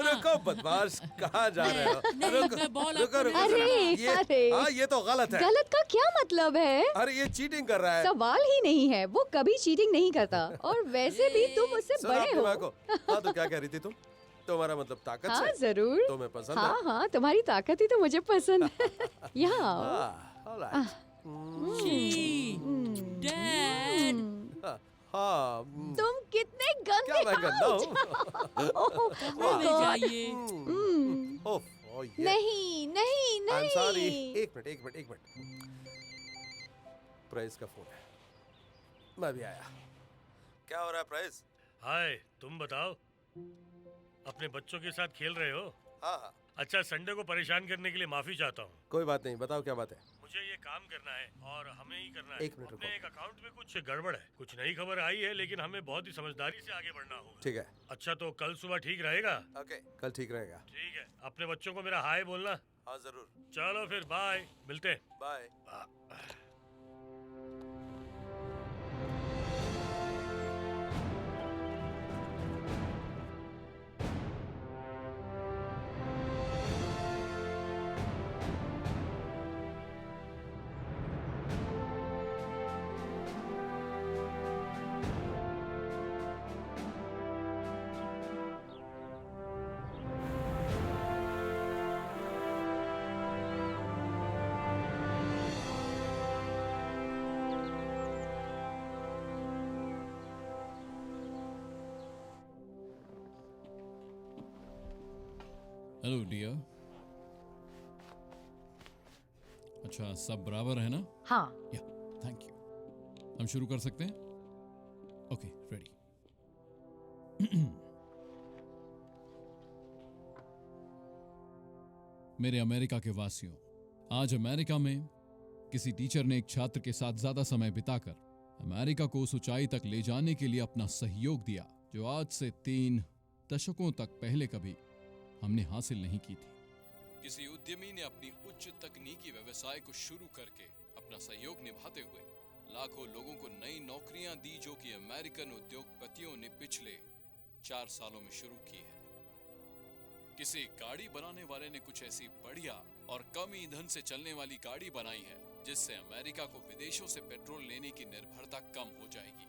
रुको बदमाश, कहाँ जा रहे हो? रुको रुको रुको। अरे ये तो गलत है। गलत का क्या मतलब है? अरे ये चीटिंग कर रहा है। सवाल ही नहीं है, वो कभी चीटिंग नहीं करता और वैसे भी तुम उससे सुना बड़े आपने हो। माँ को? हाँ तो क्या कह रही थी तुम? तुम्हारा मतलब ताकत हाँ से? जरूर। तुम्हें पसंद हाँ है? हाँ, तुम्हारी ताकत ही तो मुझे पसंद है। यहाँ आओ। all right. डैड, हाँ तुम कितने गंदे क्या मैं गंदा हो। हूँ? कमरे में जाइए। ओह ये नहीं नहीं I'm sorry. नहीं। एक मिनट। प्राइस का फोन है, मैं भी आया। क्या हो रहा है प्राइस? हाय, तुम बताओ, अपने बच्चों के साथ खेल रहे हो? हाँ अच्छा, संडे को परेशान करने के लिए माफी चाहता हूँ। कोई बात नहीं, बताओ क्या बात है? मुझे ये काम करना है और हमें ही करना है। एक मिनट रुको। अपने एक अकाउंट में कुछ गड़बड़ है, कुछ नई खबर आई है, लेकिन हमें बहुत ही समझदारी से आगे बढ़ना होगा। ठीक है। अच्छा, तो कल सुबह ठीक रहेगा? ओके, कल ठीक रहेगा। ठीक है, अपने बच्चों को मेरा हाय बोलना। हाँ जरूर। चलो फिर, बाय, मिलते हैं। बाय। Hello dear. अच्छा, सब बराबर है ना? हाँ या, थैंक यू। हम शुरू कर सकते हैं? Okay, ready. मेरे अमेरिका के वासियों, आज अमेरिका में किसी टीचर ने एक छात्र के साथ ज्यादा समय बिताकर अमेरिका को उस ऊंचाई तक ले जाने के लिए अपना सहयोग दिया जो आज से 3 दशकों तक पहले कभी हमने हासिल नहीं की थी। किसी उद्यमी ने अपनी उच्च तकनीकी व्यवसाय को शुरू करके अपना सहयोग निभाते हुए लाखों लोगों को नई नौकरियां दी, जो कि अमेरिकन उद्योगपतियों ने पिछले 4 सालों में शुरू की है। किसी गाड़ी बनाने वाले ने कुछ ऐसी बढ़िया और कम ईंधन से चलने वाली गाड़ी बनाई है जिससे अमेरिका को विदेशों से पेट्रोल लेने की निर्भरता कम हो जाएगी।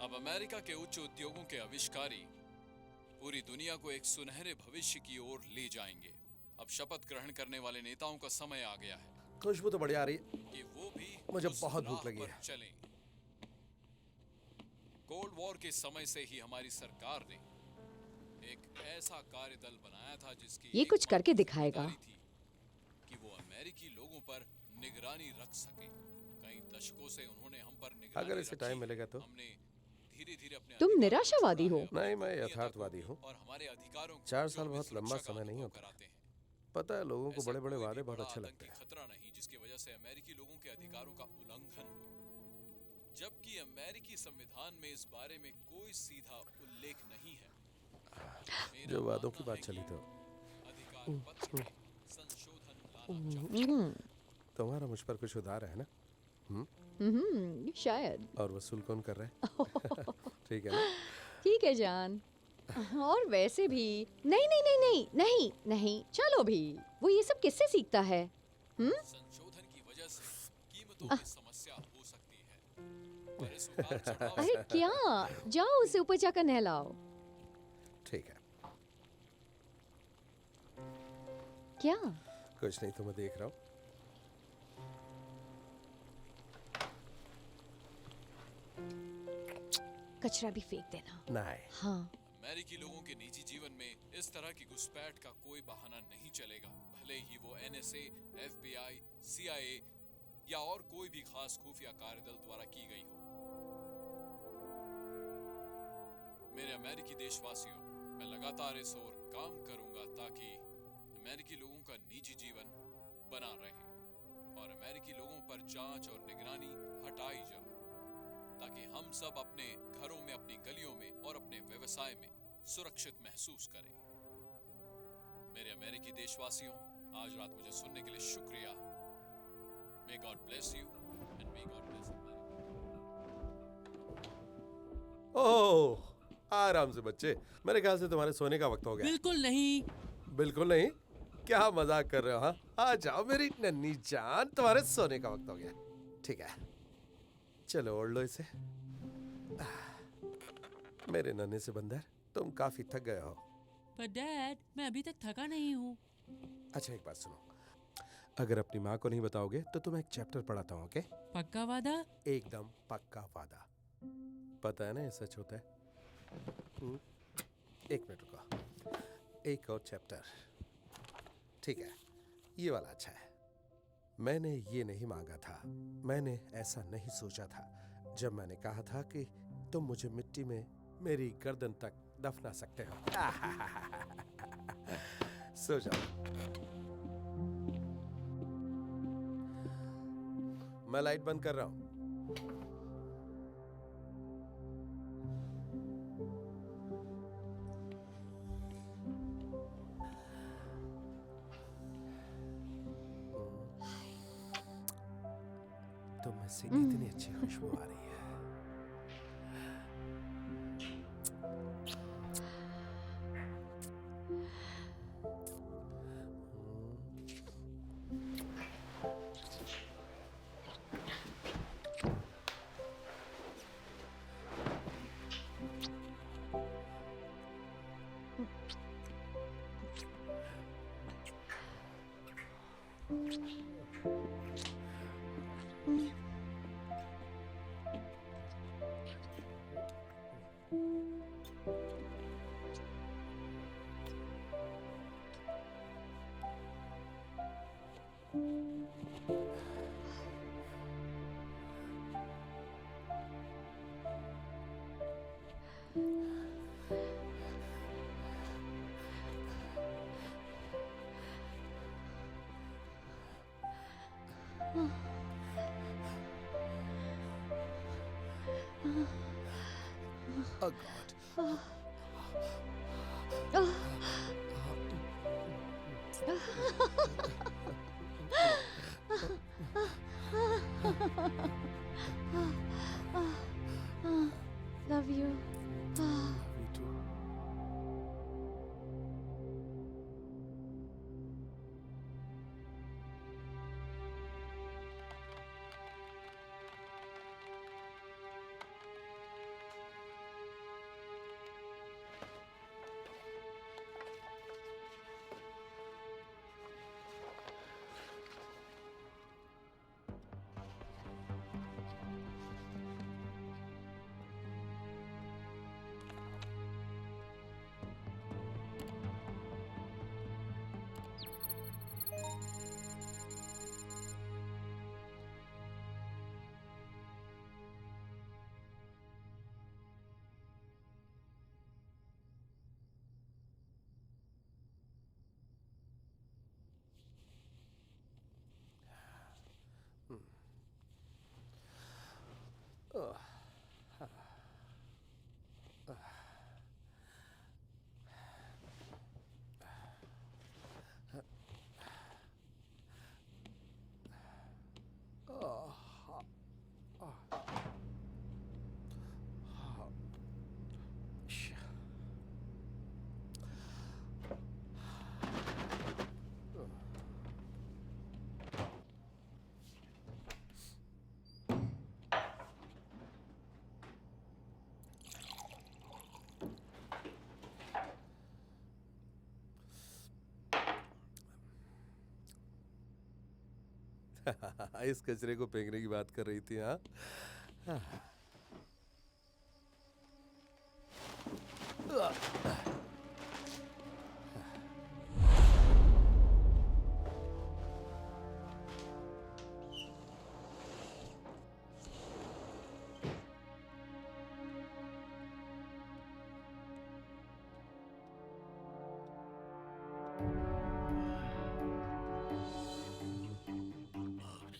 अब अमेरिका के उच्च उद्योगों के आविष्कारी पूरी दुनिया को एक सुनहरे भविष्य की ओर ले जाएंगे। अब शपथ ग्रहण करने वाले नेताओं का समय आ गया है खुशबू तो बढ़िया आ रही है कि वो भी मुझे उस बहुत राह भूख लगी पर है। चलें। कोल्ड वॉर के समय से ही हमारी सरकार ने एक ऐसा कार्यदल बनाया था जिसकी ये कुछ करके दिखाएगा। थी कि वो अमेरिकी लोगों पर निगरानी रख सके। कई दशकों से उन्होंने हम पर निगरानी अगर इसे रखी। टाइम मिलेगा तो। हमने धीरे-धीरे अपने तुम अधिकारों को निराशावादी हो। छुड़ाया, नहीं, मैं अपनी यथार्थवादी गोपनीयता हूँ। को और हमारे अधिकारों को 4 साल जो बहुत हमें लंबा सुरक्षा का समय नहीं अनुभव होता। कराते हैं। पता है, लोगों को ऐसा बड़े बड़े कोई वादे भी बहुत बड़ा अच्छे लगते आतंकी हैं। खतरा नहीं जिसकी वजह से अमेरिकी लोगों के अधिकारों का उल्लंघन हो। जबकि अमेरिकी संविधान में इस बारे में कोई सीधा उल्लेख नहीं है। मेरा जो वादों की मानना बात है चली कि तो अधिकार पत्र में संशोधन लाना चाहिए। तुम्हारा मुझ पर कुछ उधार है ना? शायद। और वसूल कौन कर रहा है? ठीक है ना? ठीक है जान। और वैसे भी नहीं नहीं नहीं नहीं नहीं नहीं, चलो भी। वो ये सब किससे सीखता है? संशोधन की वजह से कीमतों की समस्या हो सकती है। पर इस उतार चढ़ाव अरे से क्या, जाओ उसे ऊपर जाकर नहलाओ। ठीक है, क्या? कुछ नहीं, तुम्हें देख रहा हूँ। कचरा भी फेंक देना। नहीं, हाँ अमेरिकी लोगों के निजी जीवन में इस तरह की घुसपैठ का कोई बहाना नहीं चलेगा, भले ही वो NSA, FBI, CIA या और कोई भी खास खुफिया कार्यदल द्वारा की गई हो। मेरे अमेरिकी देशवासियों, मैं लगातार इस ओर काम करूंगा ताकि अमेरिकी लोगों का निजी जीवन बना रहे और अमेरिकी लोगों पर जांच और निगरानी हटाई जाए, ताकि हम सब अपने घरों में, अपनी गलियों में और अपने व्यवसाय में सुरक्षित महसूस करें। मेरे अमेरिकी देशवासियों, आज रात मुझे सुनने के लिए शुक्रिया। May God bless you and may God bless America. ओह आराम से बच्चे, मेरे ख्याल से तुम्हारे सोने का वक्त हो गया। बिल्कुल नहीं। बिल्कुल नहीं? क्या मजाक कर रहे हो? हाँ, आ जाओ मेरी नन्ही जान, तुम्हारे सोने का वक्त हो गया। ठीक है, चलो ओढ़ लो इसे। मेरे नन्हे से बंदर, तुम काफी थक गए हो। पर डैड, मैं अभी तक थका नहीं हूँ। अच्छा एक बात सुनो, अगर अपनी माँ को नहीं बताओगे तो तुम्हें एक चैप्टर पढ़ाता हूँ, ओके? पक्का वादा? एकदम पक्का वादा। पता है ना ये सच होता है। एक मिनट रुको, एक और चैप्टर। ठीक है, ये वाला अच्छा है। मैंने ये नहीं मांगा था, मैंने ऐसा नहीं सोचा था, जब मैंने कहा था कि तुम मुझे मिट्टी में मेरी गर्दन तक दफना सकते हो। सो जाओ। मैं लाइट बंद कर रहा हूं। तुम में से इतनी अच्छी खुशबू आ रही है। Oh God. Love you. Me too. इस कचरे को फेंकने की बात कर रही थी, हाँ?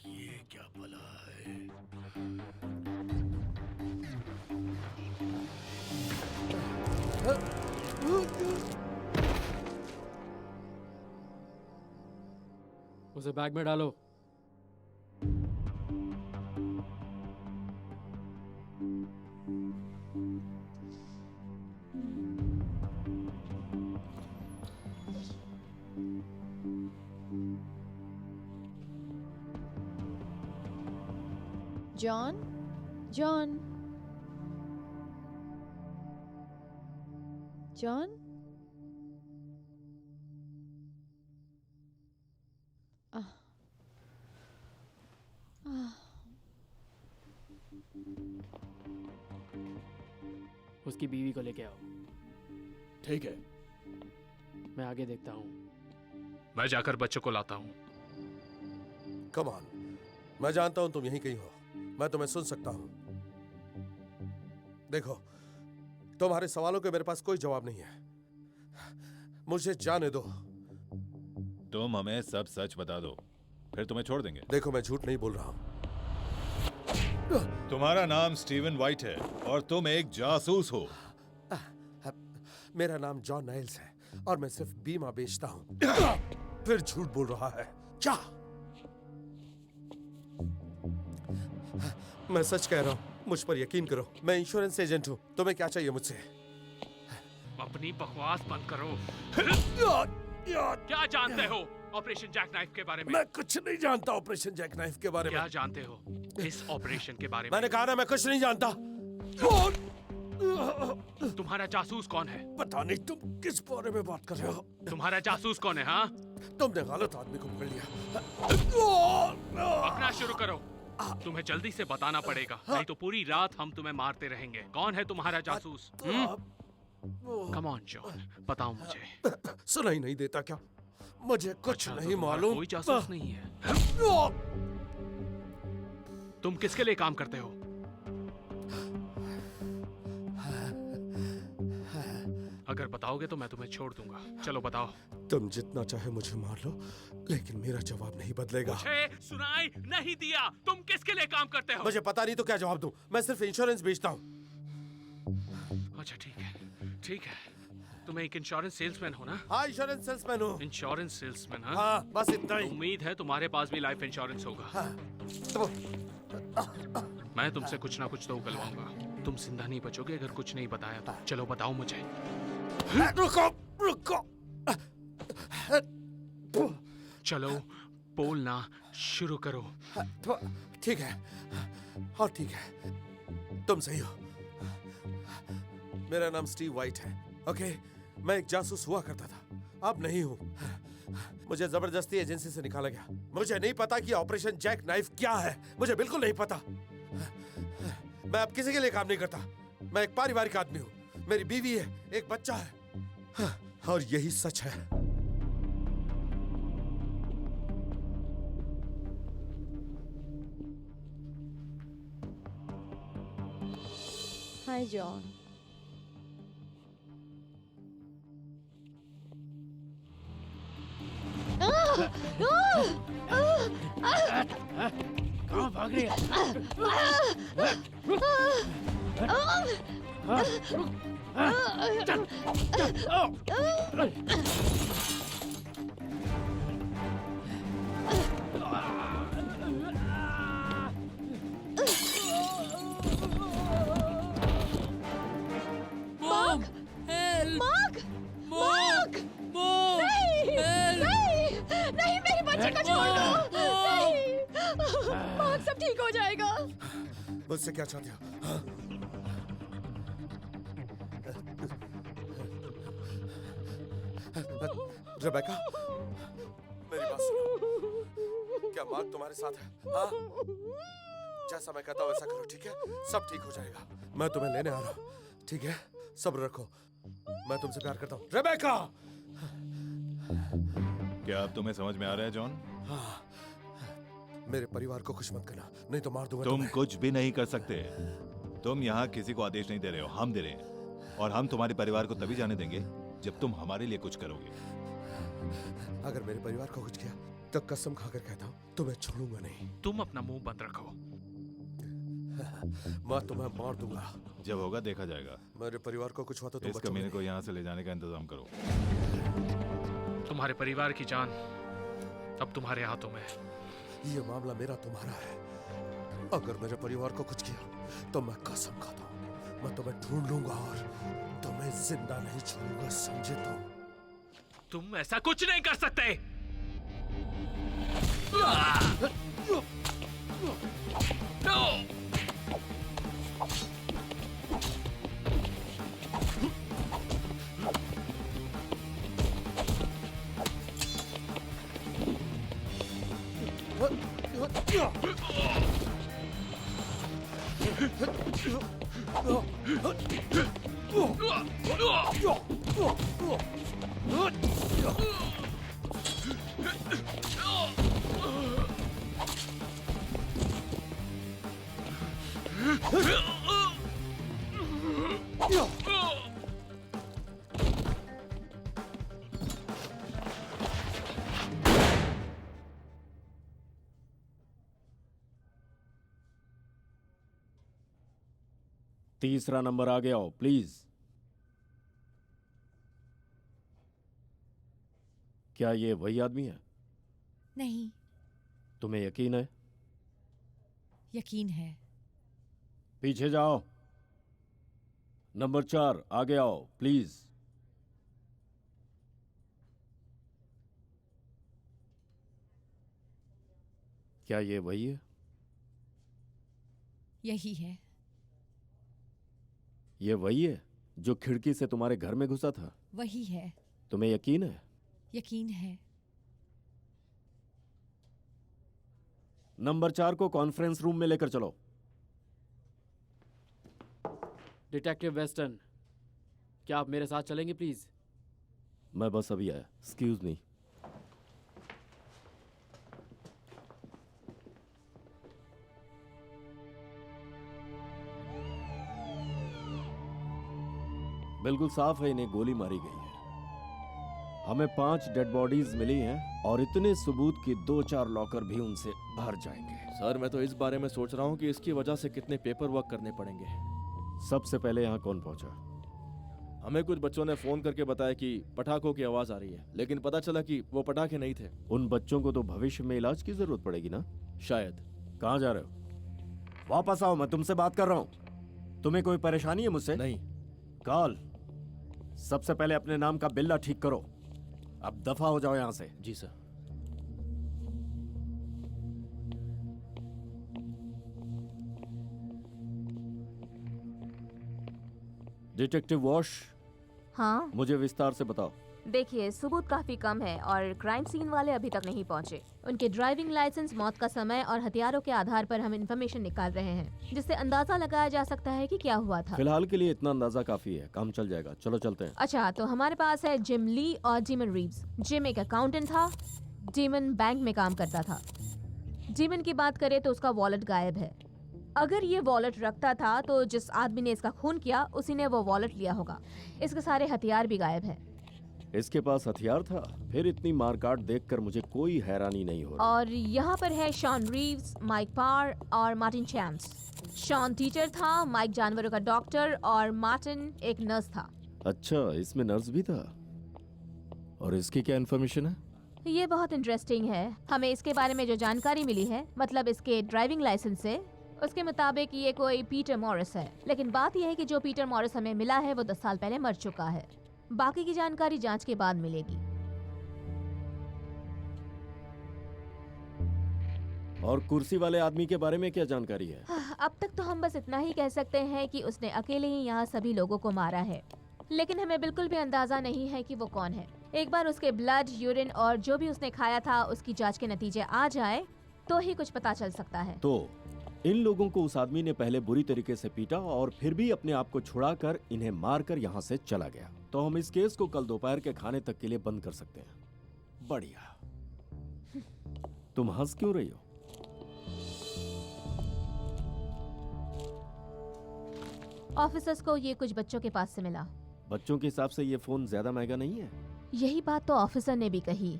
ये क्या भला है? उसे बैग में डालो। जॉन जॉन जॉन उसकी बीवी को लेके आओ। ठीक है। मैं आगे देखता हूँ। मैं जाकर बच्चों को लाता हूँ। कम ऑन, मैं जानता हूं तुम यहीं कहीं हो। मैं तुम्हें सुन सकता हूं। देखो, तुम्हारे सवालों के मेरे पास कोई जवाब नहीं है। मुझे जाने दो। तुम हमें सब सच बता दो, फिर तुम्हें छोड़ देंगे। देखो, मैं झूठ नहीं बोल रहा हूं। तुम्हारा नाम स्टीवन वाइट है और तुम एक जासूस हो। मेरा नाम जॉन नाइल्स है और मैं सिर्फ बीमा बेचता हूं। फिर झूठ बोल रहा है क्या? मैं सच कह रहा हूं, मुझ पर यकीन करो। मैं इंश्योरेंस एजेंट हूं। तुम्हें क्या चाहिए मुझसे? अपनी बकवास बंद करो। क्या जानते हो ऑपरेशन जैक नाइफ के बारे में? मैं कुछ नहीं जानता ऑपरेशन जैक नाइफ के बारे में। क्या जानते हो इस ऑपरेशन के बारे में? मैंने कहा ना, मैं कुछ नहीं जानता। तुम्हारा जासूस कौन है? पता नहीं तुम किस बारे में बात कर रहे हो। तुम्हारा जासूस कौन है? हाँ, तुमने गलत आदमी को पकड़ लिया। पकना शुरू करो। तुम्हें जल्दी से बताना पड़ेगा, नहीं तो पूरी रात हम तुम्हें मारते रहेंगे। कौन है तुम्हारा जासूस? कम ऑन जॉन, बताओ मुझे। सुनाई नहीं देता क्या? मुझे कुछ अच्छा, नहीं तो मालूम। कोई जासूस नहीं है। तुम किसके लिए काम करते हो? अगर बताओगे तो मैं तुम्हें छोड़ दूंगा। चलो बताओ। तुम जितना चाहे मुझे मार लो, लेकिन मेरा जवाब नहीं बदलेगा। मुझे सुनाई नहीं दिया। तुम किसके लिए काम करते हो? मुझे पता नहीं तो क्या जवाब दूं? मैं सिर्फ इंश्योरेंस बेचता हूँ। अच्छा ठीक है, ठीक है। तुम एक इंश्योरेंस सेल्समैन हो ना? हाँ, इंश्योरेंस सेल्समैन हूँ। Insurance salesman? हाँ, हाँ, बस इतना ही। उम्मीद है तुम्हारे पास भी लाइफ इंश्योरेंस होगा। मैं तुमसे कुछ ना कुछ तो उगलवाऊंगा। तुम जिंदा नहीं बचोगे अगर कुछ नहीं बताया तो। चलो बताओ मुझे। रुको, रुको। चलो बोलना शुरू करो। ठीक है, और ठीक है, तुम सही हो। मेरा नाम स्टीव वाइट है। ओके, मैं एक जासूस हुआ करता था, अब नहीं हूं। मुझे जबरदस्ती एजेंसी से निकाला गया। मुझे नहीं पता कि ऑपरेशन जैक नाइफ क्या है। मुझे बिल्कुल नहीं पता। मैं अब किसी के लिए काम नहीं करता। मैं एक पारिवारिक आदमी हूं। मेरी बीवी है, एक बच्चा है, और यही सच है। हाय जॉन। कहाँ भाग रही है? Mom, help! Mark! Mom! Mom! Help! नहीं, मेरे बच्चे को छोड़ दो। नहीं, मार्क, सब ठीक हो जाएगा। मुझसे क्या चाहते हो? हाँ? रेबेका, मेरी बात सुनो। क्या मार्क तुम्हारे साथ है? हाँ? जैसा मैं कहता हूँ वैसा करो, ठीक है? सब ठीक हो जाएगा। मैं तुम्हें लेने आ रहा हूँ, ठीक है? सब्र रखो। मैं तुमसे प्यार करता हूँ। रेबेका! क्या अब तुम्हें समझ में आ रहा है जॉन? हाँ। मेरे परिवार को खुश मत करना, नहीं तो मार दूंगा तुम तुम्हें। कुछ भी नहीं कर सकते। तुम यहाँ किसी को आदेश नहीं दे रहे हो, हम दे रहे हैं। और हम तुम्हारे परिवार को तभी जाने देंगे जब तुम हमारे लिए कुछ करोगे। अगर मेरे परिवार को कुछ किया तो कसम खाकर कहता हूँ तुम्हें छोड़ूंगा नहीं। तुम अपना मुंह बंद रखो। मैं तुम्हें मार दूंगा। जब होगा देखा जाएगा। मेरे परिवार को कुछ हुआ तो तुम इस बचोगे कमीने नहीं। को यहाँ से ले जाने का इंतजाम करो। तुम्हारे परिवार की जान अब तुम्हारे हाथों में है। ये मामला मेरा तुम्हारा है। अगर मेरे परिवार को कुछ किया तो मैं कसम खाता हूँ मैं तुम्हें ढूंढ लूंगा और तुम्हें जिंदा नहीं छोड़ूंगा, समझे तुम ऐसा कुछ नहीं कर सकते। तीसरा नंबर आगे आओ प्लीज। क्या ये वही आदमी है? नहीं, तुम्हें यकीन है? यकीन है। पीछे जाओ। नंबर 4 आगे आओ प्लीज। क्या ये वही है? यही है। ये वही है जो खिड़की से तुम्हारे घर में घुसा था? वही है। तुम्हें यकीन है? यकीन है। नंबर 4 को कॉन्फ्रेंस रूम में लेकर चलो। डिटेक्टिव वेस्टर्न, क्या आप मेरे साथ चलेंगे प्लीज? मैं बस अभी आया। Excuse me. बिल्कुल साफ है, इन्हें गोली मारी गई है। हमें 5 डेड बॉडीज मिली हैं और इतने सबूत कि 2-4 लॉकर भी उनसे भर जाएंगे। सर, मैं तो इस बारे में सोच रहा हूँ कि इसकी वजह से कितने पेपर वर्क करने पड़ेंगे। सबसे पहले यहाँ कौन पहुंचा? हमें कुछ बच्चों ने फोन करके बताया कि पटाखों की आवाज आ रही है, लेकिन पता चला कि वो पटाखे नहीं थे। उन बच्चों को तो भविष्य में इलाज की जरूरत पड़ेगी ना? शायद। कहाँ जा रहे हो? वापस आओ, मैं तुमसे बात कर रहा हूँ। तुम्हें कोई परेशानी है मुझसे? नहीं। कॉल, सबसे पहले अपने नाम का बिल्ला ठीक करो। अब दफा हो जाओ यहां से। जी सर। डिटेक्टिव वॉश, हाँ, मुझे विस्तार से बताओ। देखिए सबूत काफी कम है और क्राइम सीन वाले अभी तक नहीं पहुंचे। उनके ड्राइविंग लाइसेंस, मौत का समय और हथियारों के आधार पर हम इंफॉर्मेशन निकाल रहे हैं, जिससे अंदाजा लगाया जा सकता है कि क्या हुआ था। फिलहाल के लिए इतना अंदाजा काफी है, काम चल जाएगा। चलो चलते हैं। अच्छा, तो हमारे पास है जिम ली और डीमन रीव्स। जिम एक अकाउंटेंट था, डीमन बैंक में काम करता था। डीमन की बात करें तो उसका वॉलेट गायब है। अगर ये वॉलेट रखता था तो जिस आदमी ने इसका खून किया उसी ने वो वॉलेट लिया होगा। इसके सारे हथियार भी गायब है। इसके पास हथियार था? फिर इतनी मारकाट देखकर मुझे कोई हैरानी नहीं हो रही। और यहाँ पर है शॉन रीव्स, माइक पार और मार्टिन चैम्प्स। शॉन टीचर था, माइक जानवरों का डॉक्टर और मार्टिन एक नर्स था। अच्छा, इसमें नर्स भी था। और इसकी क्या इन्फॉर्मेशन है? ये बहुत इंटरेस्टिंग है। हमें इसके बारे में जो जानकारी मिली है, मतलब इसके ड्राइविंग लाइसेंस से, उसके मुताबिक ये कोई पीटर मॉरिस है। लेकिन बात यह है कि जो पीटर मॉरिस हमें मिला है वो 10 साल पहले मर चुका है। बाकी की जानकारी जांच के बाद मिलेगी। और कुर्सी वाले आदमी के बारे में क्या जानकारी है? अब तक तो हम बस इतना ही कह सकते हैं कि उसने अकेले ही यहाँ सभी लोगों को मारा है, लेकिन हमें बिल्कुल भी अंदाजा नहीं है कि वो कौन है। एक बार उसके ब्लड, यूरिन और जो भी उसने खाया था उसकी जांच के नतीजे आ जाए तो ही कुछ पता चल सकता है। तो इन लोगों को उस आदमी ने पहले बुरी तरीके से पीटा और फिर भी अपने आप को छुड़ाकर इन्हें मारकर यहाँ से चला गया। तो हम इस केस को कल दोपहर के खाने तक के लिए बंद कर सकते हैं। बढ़िया। तुम हंस क्यों रही हो? ऑफिसर्स को ये कुछ बच्चों के पास से मिला। बच्चों के हिसाब से ये फोन ज्यादा महंगा नहीं है। यही बात तो ऑफिसर ने भी कही।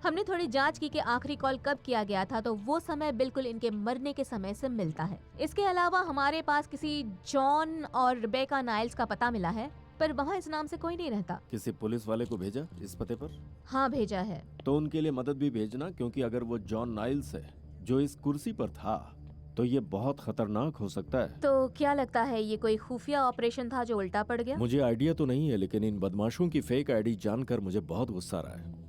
हमने थोड़ी जांच की कि आखिरी कॉल कब किया गया था, तो वो समय बिल्कुल इनके मरने के समय से मिलता है। इसके अलावा हमारे पास किसी जॉन और रिबेका नाइल्स का पता मिला है, पर वहाँ इस नाम से कोई नहीं रहता। किसी पुलिस वाले को भेजा इस पते पर? हाँ, भेजा है। तो उनके लिए मदद भी भेजना, क्योंकि अगर वो जॉन नाइल्स है जो इस कुर्सी पर था तो ये बहुत खतरनाक हो सकता है। तो क्या लगता है ये कोई खुफिया ऑपरेशन था जो उल्टा पड़ गया? मुझे आइडिया तो नहीं है, लेकिन इन बदमाशों की फेक आईडी जानकर मुझे बहुत गुस्सा आ रहा है।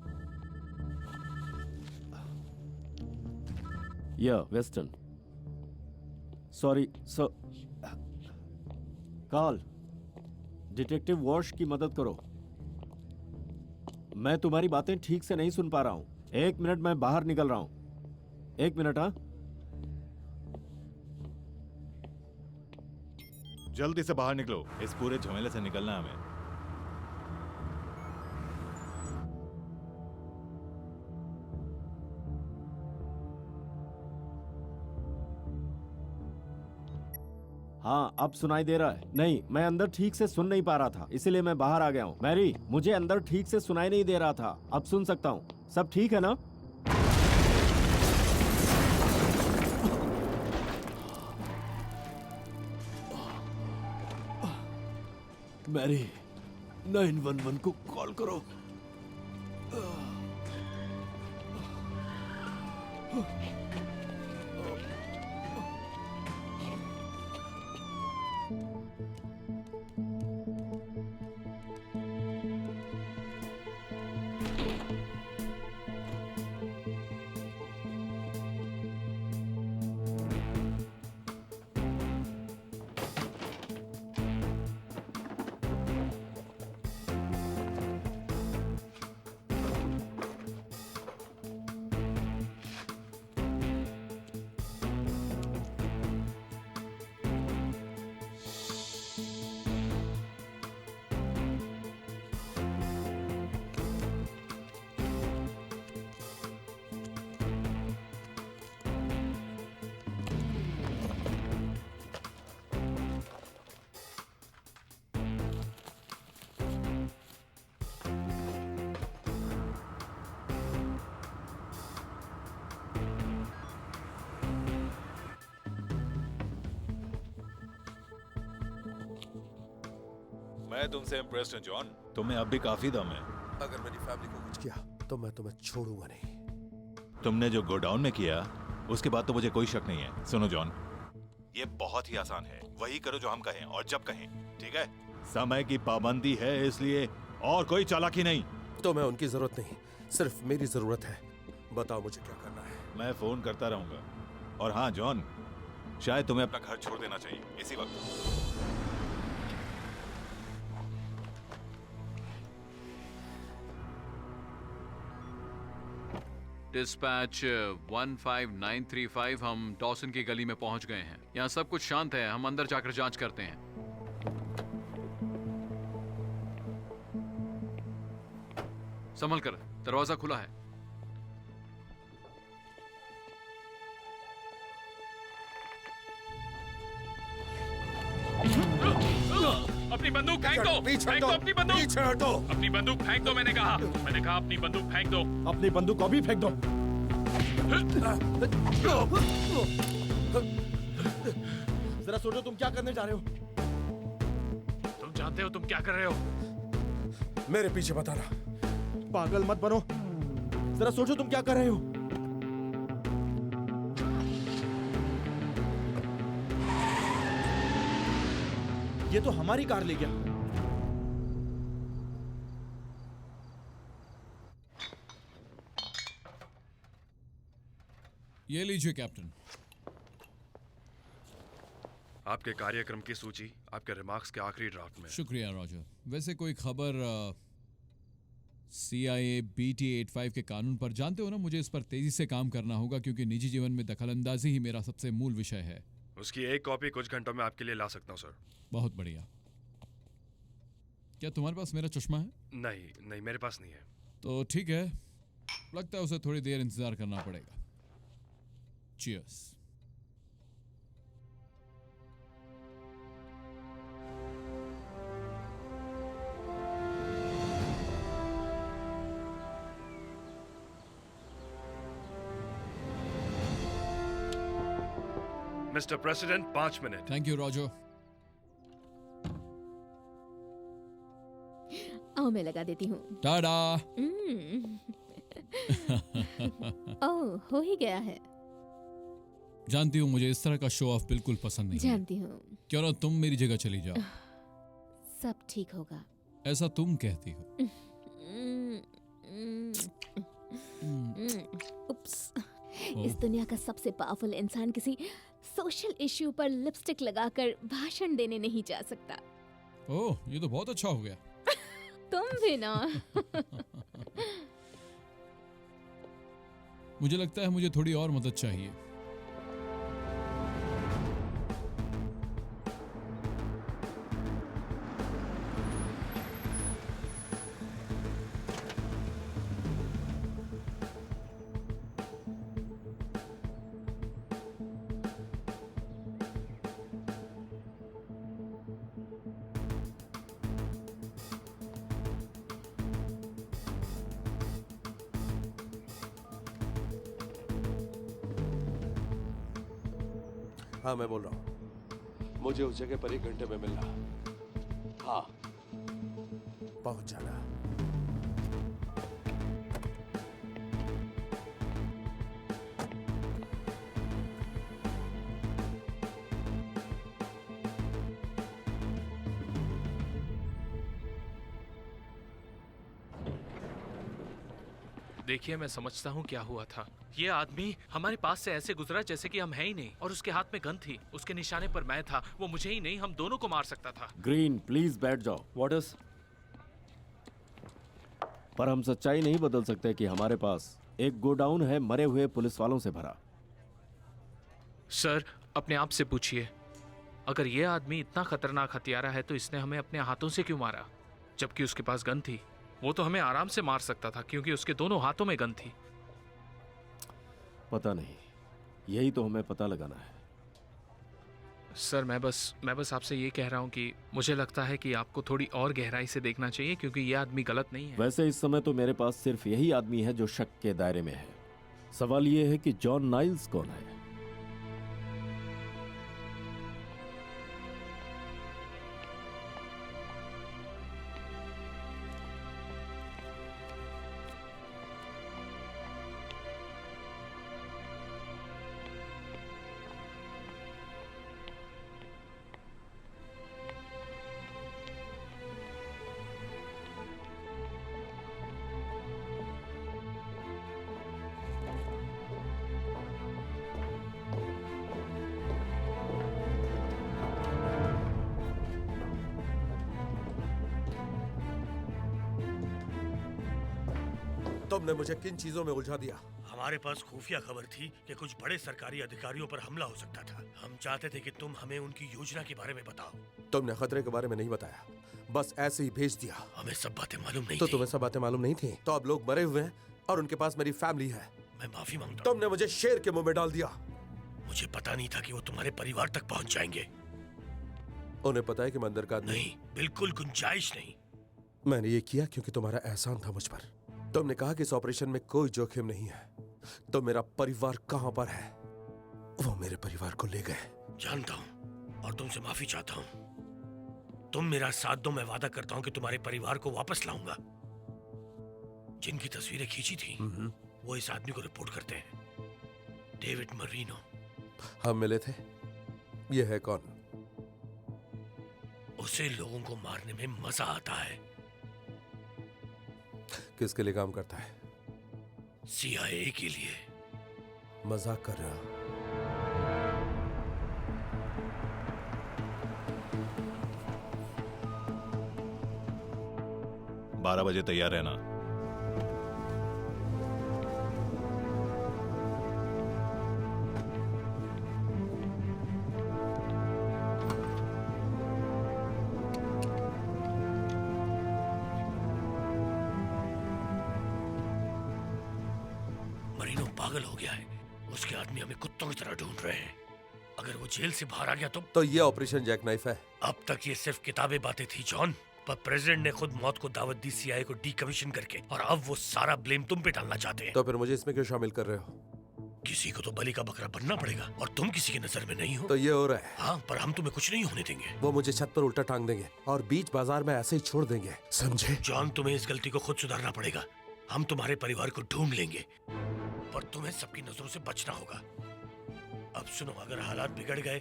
या western, sorry Carl, detective Wash की मदद करो। मैं तुम्हारी बातें ठीक से नहीं सुन पा रहा हूं। 1 मिनट, मैं बाहर निकल रहा हूं। 1 मिनट। हाँ, जल्दी से बाहर निकलो, इस पूरे झमेले से निकलना है हमें। हाँ, अब सुनाई दे रहा है। नहीं, मैं अंदर ठीक से सुन नहीं पा रहा था, इसीलिए मैं बाहर आ गया हूँ। मैरी, मुझे अंदर ठीक से सुनाई नहीं दे रहा था, अब सुन सकता हूँ। सब ठीक है ना? मैरी, 911 को कॉल करो। मैं तुमसे इम्प्रेस्ड हूं जॉन, तुम्हें अब भी काफी दम है। अगर मेरी फैमिली को कुछ किया तो मैं तुम्हें छोड़ूंगा नहीं। तुमने जो गोडाउन में किया उसके बाद तो मुझे कोई शक नहीं है। सुनो जॉन, ये बहुत ही आसान है, वही करो जो हम कहें और जब कहें, ठीक है? समय की पाबंदी है, इसलिए और कोई चालाकी नहीं। तो मैं उनकी जरूरत नहीं, सिर्फ मेरी जरूरत है। बताओ मुझे क्या करना है। मैं फोन करता रहूंगा। और हाँ जॉन, शायद तुम्हें अपना घर छोड़ देना चाहिए इसी वक्त। डिस्पैच 15935, हम डॉसन की गली में पहुंच गए हैं। यहाँ सब कुछ शांत है, हम अंदर जाकर जांच करते हैं। संभल कर, दरवाजा खुला है। अपनी बंदूक फेंक दो, फेंक दो अपनी बंदूक, पीछे हटो। अपनी बंदूक फेंक दो। मैंने कहा अपनी बंदूक फेंक दो। अपनी बंदूक को भी फेंक दो। जरा सोचो तुम क्या करने जा रहे हो। तुम जानते हो तुम क्या कर रहे हो? मेरे पीछे बताना। पागल मत बनो, जरा सोचो तुम क्या कर रहे हो। ये तो हमारी कार ले गया। ये लीजिए कैप्टन। आपके कार्यक्रम की सूची आपके रिमार्क्स के आखिरी ड्राफ्ट में। शुक्रिया रॉजर। वैसे कोई खबर CIA BT85 के कानून पर? जानते हो ना, मुझे इस पर तेजी से काम करना होगा क्योंकि निजी जीवन में दखलंदाजी ही मेरा सबसे मूल विषय है। उसकी एक कॉपी कुछ घंटों में आपके लिए ला सकता हूँ सर। बहुत बढ़िया। क्या तुम्हारे पास मेरा चश्मा है? नहीं मेरे पास नहीं है। तो ठीक है, लगता है उसे थोड़ी देर इंतजार करना पड़ेगा। Cheers. Mister president, 5 minute. Thank you Roger. आओ मैं लगा देती हूँ। टाडा। ओह, हो ही गया है। जानती हूँ मुझे इस तरह का शो ऑफ बिल्कुल पसंद नहीं है। जानती हूँ। क्यों ना तुम मेरी जगह चली जाओ। सब ठीक होगा। ऐसा तुम कहती हो। उप्स। इस दुनिया का सबसे पावरफुल इंसान किसी सोशल इश्यू पर लिपस्टिक लगाकर भाषण देने नहीं जा सकता। ओह, ये तो बहुत अच्छा हो गया। तुम भी ना। मुझे लगता है मुझे थोड़ी और मदद चाहिए। हाँ, मैं बोल रहा हूँ। मुझे उस जगह पर 1 घंटे में मिलना। हाँ, पहुंच जाना। देखिए, मैं समझता हूँ क्या हुआ था। ये आदमी हमारे पास से ऐसे गुजरा जैसे कि हम हैं ही नहीं, और उसके हाथ में गन थी। उसके निशाने पर मैं था। वो मुझे ही नहीं, हम दोनों को मार सकता था। ग्रीन, प्लीज बैठ जाओ। वॉटर्स, पर हम सच्चाई नहीं बदल सकते कि हमारे पास एक गोडाउन है मरे हुए पुलिस वालों से भरा। सर, अपने आप से पूछिए, अगर ये आदमी इतना खतरनाक हथियारा है तो इसने हमें अपने हाथों से क्यों मारा, जबकि उसके पास गन थी? वो तो हमें आराम से मार सकता था क्योंकि उसके दोनों हाथों में गन थी। पता नहीं, यही तो हमें पता लगाना है। सर, मैं बस आपसे ये कह रहा हूँ कि मुझे लगता है कि आपको थोड़ी और गहराई से देखना चाहिए, क्योंकि ये आदमी गलत नहीं है। वैसे इस समय तो मेरे पास सिर्फ यही आदमी है जो शक के दायरे में है। सवाल ये है कि जॉन नाइल्स कौन है? तुमने मुझे किन चीजों में उलझा दिया? हमारे पास खुफिया खबर थी कि कुछ बड़े सरकारी अधिकारियों पर हमला हो सकता था। हम चाहते थे कि तुम हमें उनकी योजना के बारे में बताओ। तुमने खतरे के बारे में नहीं बताया, बस ऐसे ही भेज दिया। हमें सब बातें मालूम नहीं तो थी। तुम्हें सब बातें मालूम नहीं थी? तो अब लोग मरे हुए हैं और उनके पास मेरी फैमिली है। मैं माफी मांगता हूँ। तुमने मुझे शेर के मुंह में डाल दिया। मुझे पता नहीं था कि वो तुम्हारे परिवार तक पहुंच जाएंगे। उन्हें पता है कि मैं अंदर का आदमी नहीं, बिल्कुल गुंजाइश नहीं। मैंने ये किया क्योंकि तुम्हारा एहसान था मुझ पर। तुमने कहा कि इस ऑपरेशन में कोई जोखिम नहीं है। तो मेरा परिवार कहां पर है? वो मेरे परिवार को ले गए। जानता हूं और तुमसे माफी चाहता हूं। तुम मेरा साथ दो, मैं वादा करता हूं कि तुम्हारे परिवार को वापस लाऊंगा। जिनकी तस्वीरें खींची थी वो इस आदमी को रिपोर्ट करते हैं, डेविड मरीनो। हम मिले थे। ये है कौन? उसे लोगों को मारने में मजा आता है। किसके लिए काम करता है? CIA के लिए। मजाक कर रहा हूं। 12 बजे तैयार रहना। मरीनो पागल हो गया है। उसके आदमी हमें कुत्तों की तरह ढूंढ रहे हैं। अगर वो जेल से बाहर आ गया तो ये ऑपरेशन जैक नाइफ है। अब तक ये सिर्फ किताबें बातें थी जॉन, पर प्रेसिडेंट ने खुद मौत को दावत दी CIA को डीकमीशन करके, और अब वो सारा ब्लेम तुम पे डालना चाहते हैं। तो फिर मुझे इसमें क्यों शामिल कर रहे हो? किसी को तो बलि का बकरा बनना पड़ेगा, और तुम किसी की नजर में नहीं हो। तो ये हो रहा है। हाँ, पर हम तुम्हें कुछ नहीं होने देंगे। वो मुझे छत पर उल्टा टांग देंगे और बीच बाजार में ऐसे ही छोड़ देंगे, समझे? जॉन, तुम्हें इस गलती को खुद सुधारना पड़ेगा। हम तुम्हारे परिवार को ढूंढ लेंगे, पर तुम्हें सबकी नजरों से बचना होगा। अब सुनो, अगर हालात बिगड़ गए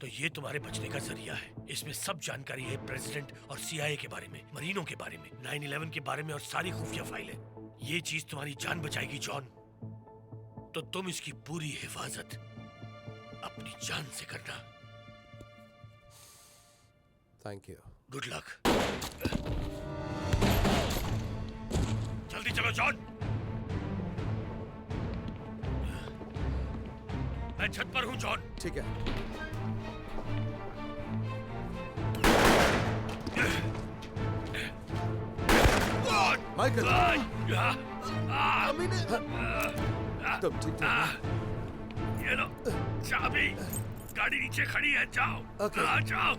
तो ये तुम्हारे बचने का जरिया है। इसमें सब जानकारी है प्रेसिडेंट और CIA के बारे में, मरीनो के बारे में, 9/11 के बारे में, और सारी खुफिया फाइलें। ये चीज तुम्हारी जान बचाएगी जॉन, तो तुम इसकी पूरी हिफाजत अपनी जान से करना। Thank you. Good luck. जल्दी चलो जॉन। मैं छत पर हूं जॉन। ठीक है। माइकल, तुम ठीक हो? ये लो चाबी, गाड़ी नीचे खड़ी है, जाओ। जाओ।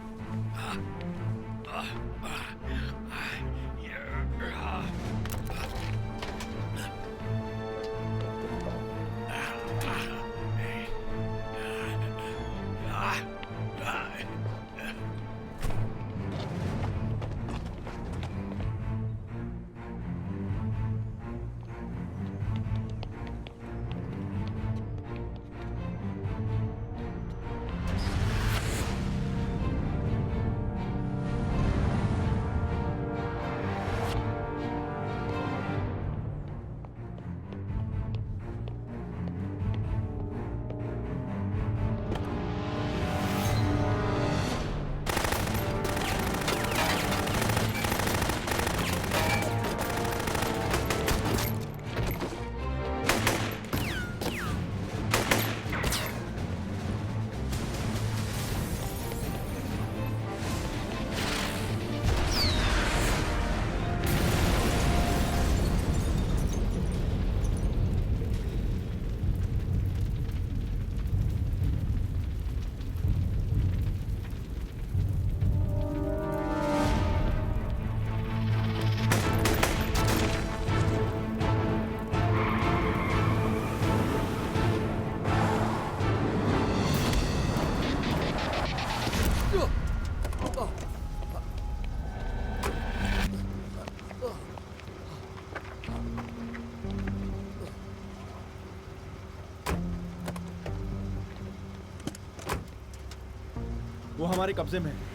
वो हमारे कब्जे में है।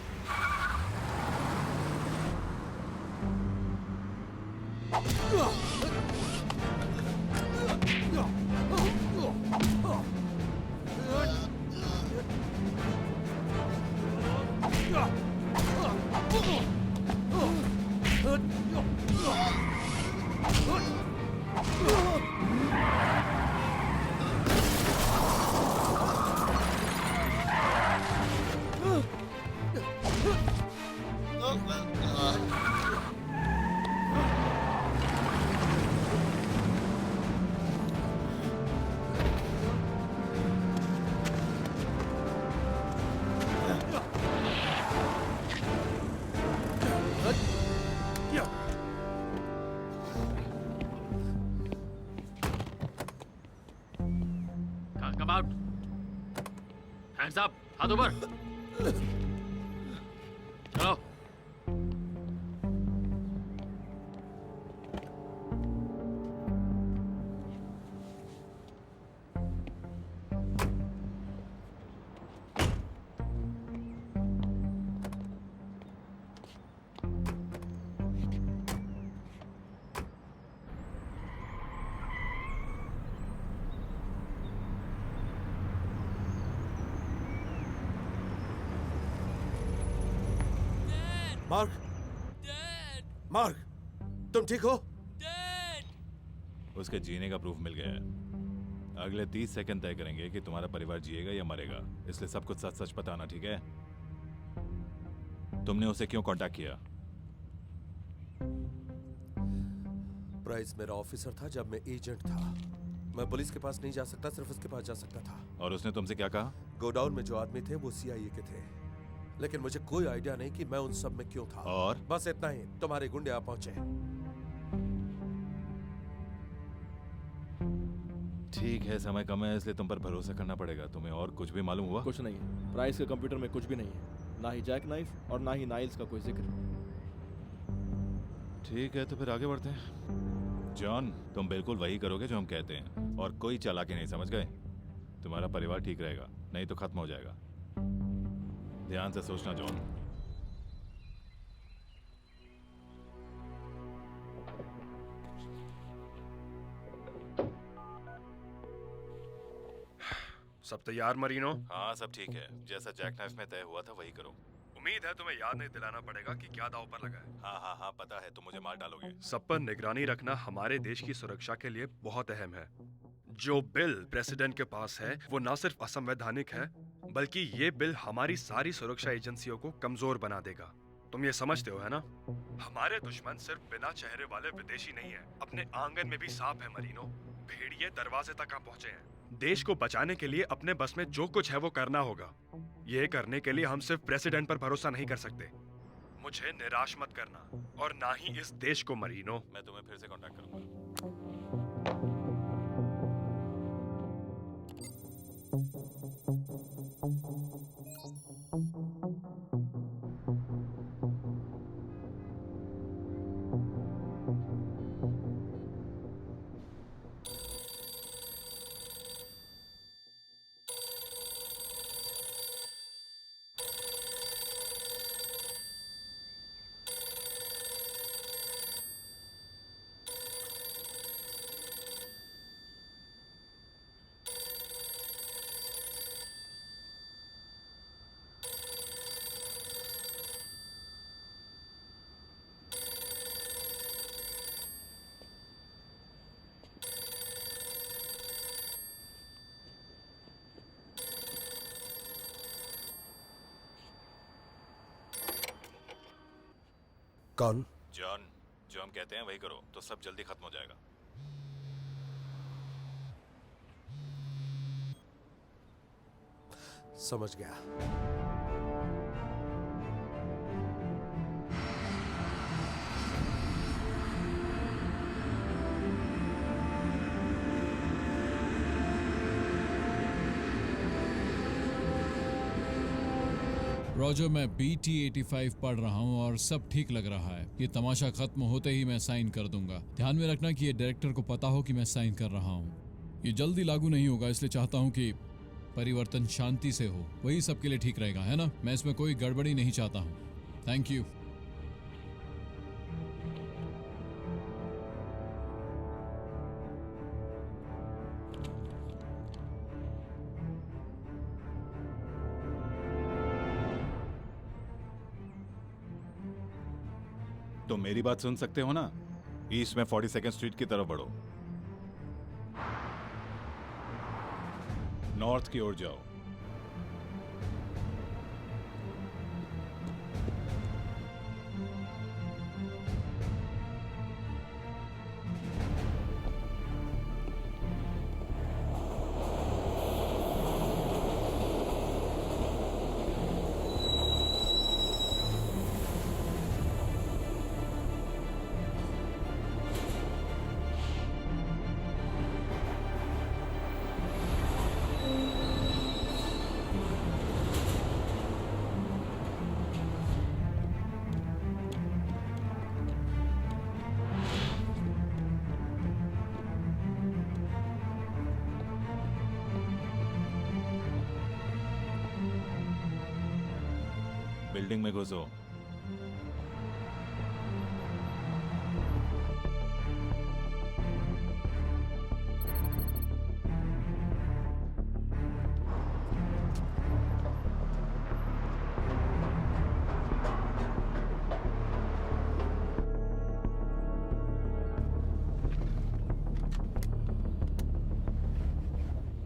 Come out. Hands up. हाथ ऊपर. चलो. मार्क, मार्क, तुम ठीक हो? उसके जीने का प्रूफ मिल गया है। अगले 30 सेकंड तय करेंगे कि तुम्हारा परिवार जिएगा या मरेगा, इसलिए सब कुछ सच सच बताना, ठीक है? तुमने उसे क्यों कांटेक्ट किया? प्राइस मेरा ऑफिसर था जब मैं एजेंट था। मैं पुलिस के पास नहीं जा सकता, सिर्फ उसके पास जा सकता था। और उसने तुमसे क्या कहा? गोडाउन में जो आदमी थे वो CIA के थे, लेकिन मुझे कोई आइडिया नहीं कि मैं उन सब में क्यों था। और बस इतना ही, तुम्हारे गुंडे आ पहुंचे। ठीक है, समय कम है इसलिए तुम पर भरोसा करना पड़ेगा। तुम्हें और कुछ भी मालूम हुआ? कुछ नहीं है। प्राइस के कंप्यूटर में कुछ भी नहीं है, ना ही जैक नाइफ और ना ही नाइल्स का कोई जिक्र। ठीक है, तो फिर आगे बढ़ते हैं। जॉन, तुम बिल्कुल वही करोगे जो हम कहते हैं, और कोई चालाकी नहीं, समझ गए? तुम्हारा परिवार ठीक रहेगा, नहीं तो खत्म हो जाएगा। ध्यान से सोचना जॉन। सब तैयार मरीनो? हाँ सब ठीक है, जैसा जैकनाइफ में तय हुआ था वही करो। उम्मीद है तुम्हें याद नहीं दिलाना पड़ेगा कि क्या दांव पर लगा है। हाँ पता है, तुम मुझे मार डालोगे। सब पर निगरानी रखना हमारे देश की सुरक्षा के लिए बहुत अहम है। जो बिल प्रेसिडेंट के पास है वो न सिर्फ असंवैधानिक है, बल्कि ये बिल हमारी सारी सुरक्षा एजेंसियों को कमजोर बना देगा। तुम ये समझते हो है ना? हमारे दुश्मन सिर्फ बिना चेहरे वाले विदेशी नहीं है, अपने आंगन में भी सांप है मरीनो। भेड़िए दरवाजे तक आ पहुंचे हैं। देश को बचाने के लिए अपने बस में जो कुछ है वो करना होगा। ये करने के लिए हम सिर्फ प्रेसिडेंट पर भरोसा नहीं कर सकते। मुझे निराश मत करना, और ना ही इस देश को मरीनो। मैं तुम्हें फिर से कांटेक्ट करूंगा। कौन? जॉन, जो हम कहते हैं वही करो तो सब जल्दी खत्म हो जाएगा। समझ गया। रॉजर, मैं BT-85 पढ़ रहा हूँ और सब ठीक लग रहा है। ये तमाशा खत्म होते ही मैं साइन कर दूंगा। ध्यान में रखना कि ये डायरेक्टर को पता हो कि मैं साइन कर रहा हूँ। ये जल्दी लागू नहीं होगा, इसलिए चाहता हूँ कि परिवर्तन शांति से हो। वही सबके लिए ठीक रहेगा, है ना? मैं इसमें कोई गड़बड़ी नहीं चाहता हूँ। Thank you. तो मेरी बात सुन सकते हो ना? ईस्ट में 42nd स्ट्रीट की तरफ बढ़ो, नॉर्थ की ओर जाओ। बिल्डिंग में घुसो।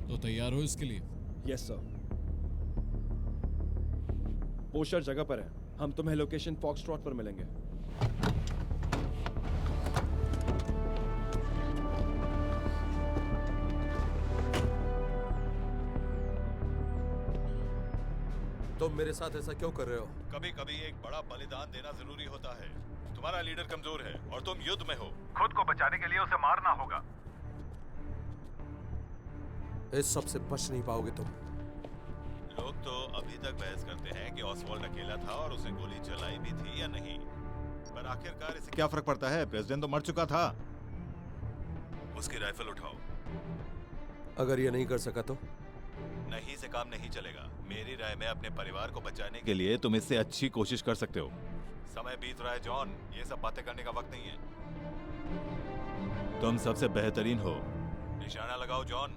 तो तैयार हो इसके लिए? Yes sir. पोस्टर जगह पर है, हम तुम्हें लोकेशन फॉक्सट्रॉट पर मिलेंगे। तुम मेरे साथ ऐसा क्यों कर रहे हो? कभी कभी एक बड़ा बलिदान देना जरूरी होता है। तुम्हारा लीडर कमजोर है और तुम युद्ध में हो। खुद को बचाने के लिए उसे मारना होगा। इस सब से बच नहीं पाओगे तुम। लोग तो अभी तक बहस करते हैं कि ऑसवाल्ड अकेला था और उसने गोली चलाई भी थी या नहीं, पर आखिरकार इसे क्या फर्क पड़ता है? प्रेसिडेंट तो मर चुका था। उसकी राइफल उठाओ। अगर ये नहीं कर सका तो? नहीं से काम नहीं चलेगा। मेरी राय में अपने परिवार को बचाने के लिए तुम इससे अच्छी कोशिश कर सकते हो। समय बीत रहा है जॉन, ये सब बातें करने का वक्त नहीं है। तुम सबसे बेहतरीन हो। निशाना लगाओ जॉन।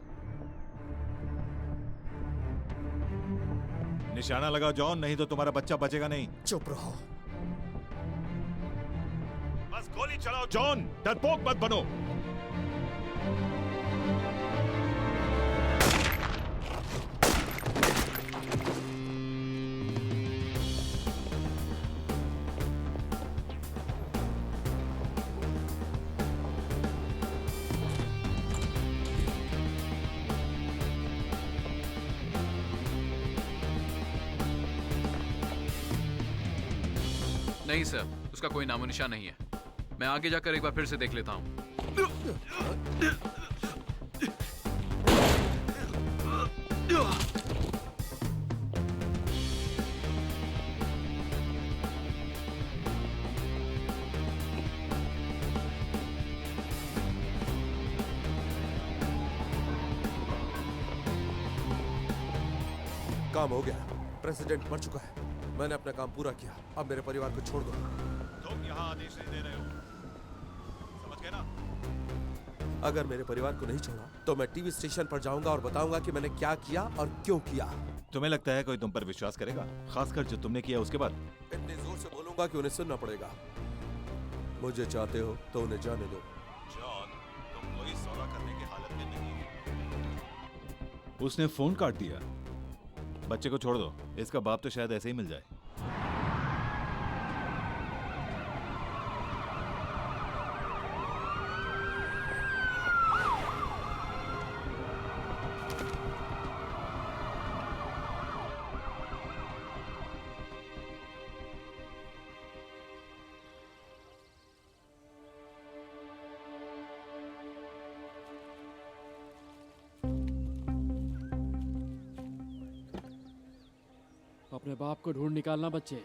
निशाना लगाओ जॉन, नहीं तो तुम्हारा बच्चा बचेगा नहीं। चुप रहो। बस गोली चलाओ जॉन, डरपोक मत बनो। नहीं सर, उसका कोई नामो निशान नहीं है। मैं आगे जाकर एक बार फिर से देख लेता हूँ। काम हो गया, प्रेसिडेंट मर चुका है। मैंने अपना काम पूरा किया, अब मेरे परिवार को छोड़ दो। तुम यहाँ आदेश नहीं दे रहे हो, समझ गए ना? अगर मेरे परिवार को नहीं छोड़ा तो मैं टीवी स्टेशन पर जाऊंगा और बताऊंगा कि मैंने क्या किया और क्यों किया। तुम्हें लगता है कोई तुम पर विश्वास करेगा, खासकर जो तुमने किया उसके बाद? इतने जोर से बोलूंगा कि उन्हें सुनना पड़ेगा। मुझे चाहते हो तो उन्हें जाने दो। जॉन, तुम कोई सौदा करने की हालत में नहीं हो। उसने फोन काट दिया। बच्चे को छोड़ दो, इसका बाप तो शायद ऐसे ही मिल जाए। अपने बाप को ढूंढ निकालना बच्चे।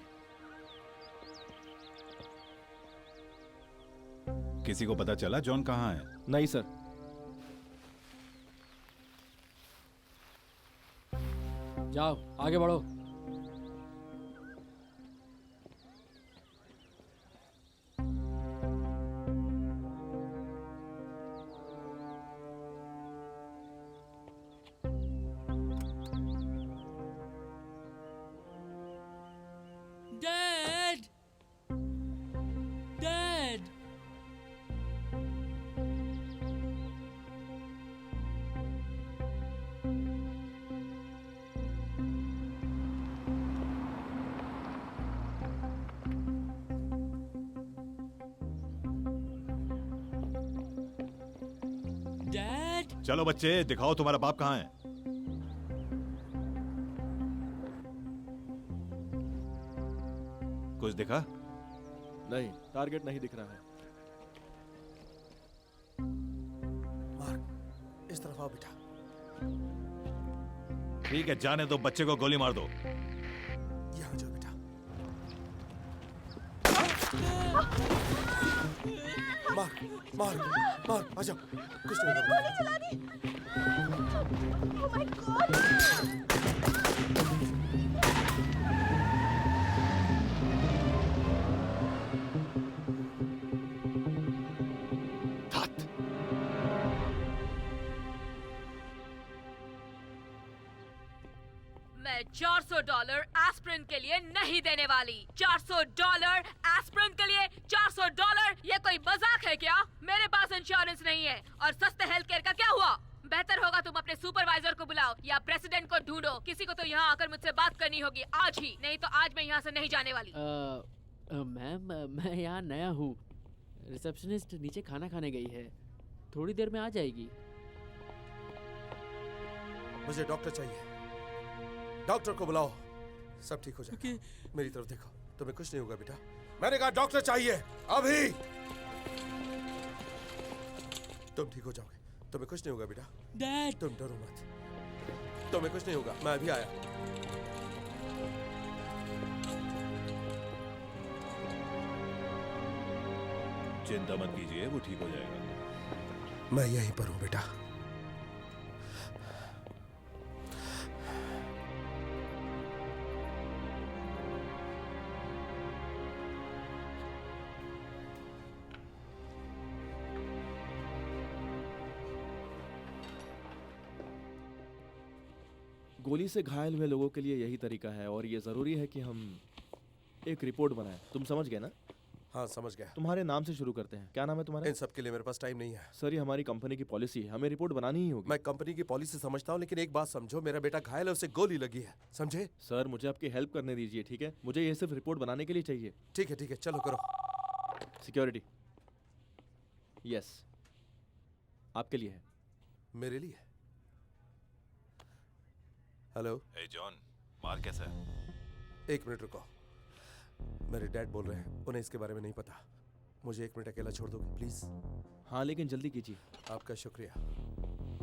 किसी को पता चला जॉन कहाँ है? नहीं सर। जाओ आगे बढ़ो। Dad! Dad! Dad! चलो बच्चे, दिखाओ तुम्हारा बाप कहाँ है। कुछ दिखा? नहीं, टारगेट नहीं दिख रहा है। मार्क, इस तरफ आओ बेटा। ठीक है, जाने दो, बच्चे को गोली मार दो। यहाँ जाओ बेटा। मार्क, मार्क, मार्क, आ जाओ। कुछ नहीं होगा। गोली चला दी। Oh my God! मैं $400 एस्प्रिन के लिए नहीं देने वाली। $400 एस्प्रिन के लिए $400? ये कोई मजाक है क्या? मेरे पास इंश्योरेंस नहीं है। और सस्ते हेल्थ केयर का क्या हुआ? बेहतर होगा तुम अपने सुपरवाइजर को बुलाओ या प्रेसिडेंट को ढूंढो। किसी को तो यहाँ आकर मुझसे बात करनी होगी आज ही, नहीं तो आज मैं यहाँ से नहीं जाने वाली। मैम, मैं यहाँ नया हूँ। रिसेप्शनिस्ट नीचे खाना खाने गई है, थोड़ी देर में आ जाएगी। मुझे डॉक्टर चाहिए। डॉक्टर को बुलाओ, सब ठीक हो जाएगा। मेरी तरफ देखो, तुम्हें कुछ नहीं होगा बेटा। मैंने कहा डॉक्टर चाहिए अभी। तुम ठीक हो जाओगे, तुम्हें कुछ नहीं होगा बेटा। डैड, तुम डरो मत, तुम्हें कुछ नहीं होगा। मैं अभी आया। चिंता मत कीजिए, वो ठीक हो जाएगा। मैं यहीं पर हूं बेटा। गोली से घायल हुए लोगों के लिए यही तरीका है और ये जरूरी है कि हम एक रिपोर्ट बनाएं। तुम समझ गए ना? हाँ समझ गया। तुम्हारे नाम से शुरू करते हैं। क्या नाम है तुम्हारा? इन सब के लिए मेरे पास टाइम नहीं है। सर ये हमारी कंपनी की पॉलिसी है, हमें रिपोर्ट बनानी ही होगी। मैं कंपनी की पॉलिसी समझता हूँ, लेकिन एक बात समझो, मेरा बेटा घायल है, उसे गोली लगी है, समझे? सर मुझे आपकी हेल्प करने दीजिए, ठीक है? मुझे ये सिर्फ रिपोर्ट बनाने के लिए चाहिए। ठीक है, चलो करो। सिक्योरिटी। यस, आपके लिए है। मेरे लिए? हेलो। हे जॉन, मार कैसा है? एक मिनट रुको, मेरे डैड बोल रहे हैं, उन्हें इसके बारे में नहीं पता। मुझे 1 मिनट अकेला छोड़ दोगे प्लीज? हाँ लेकिन जल्दी कीजिए। आपका शुक्रिया।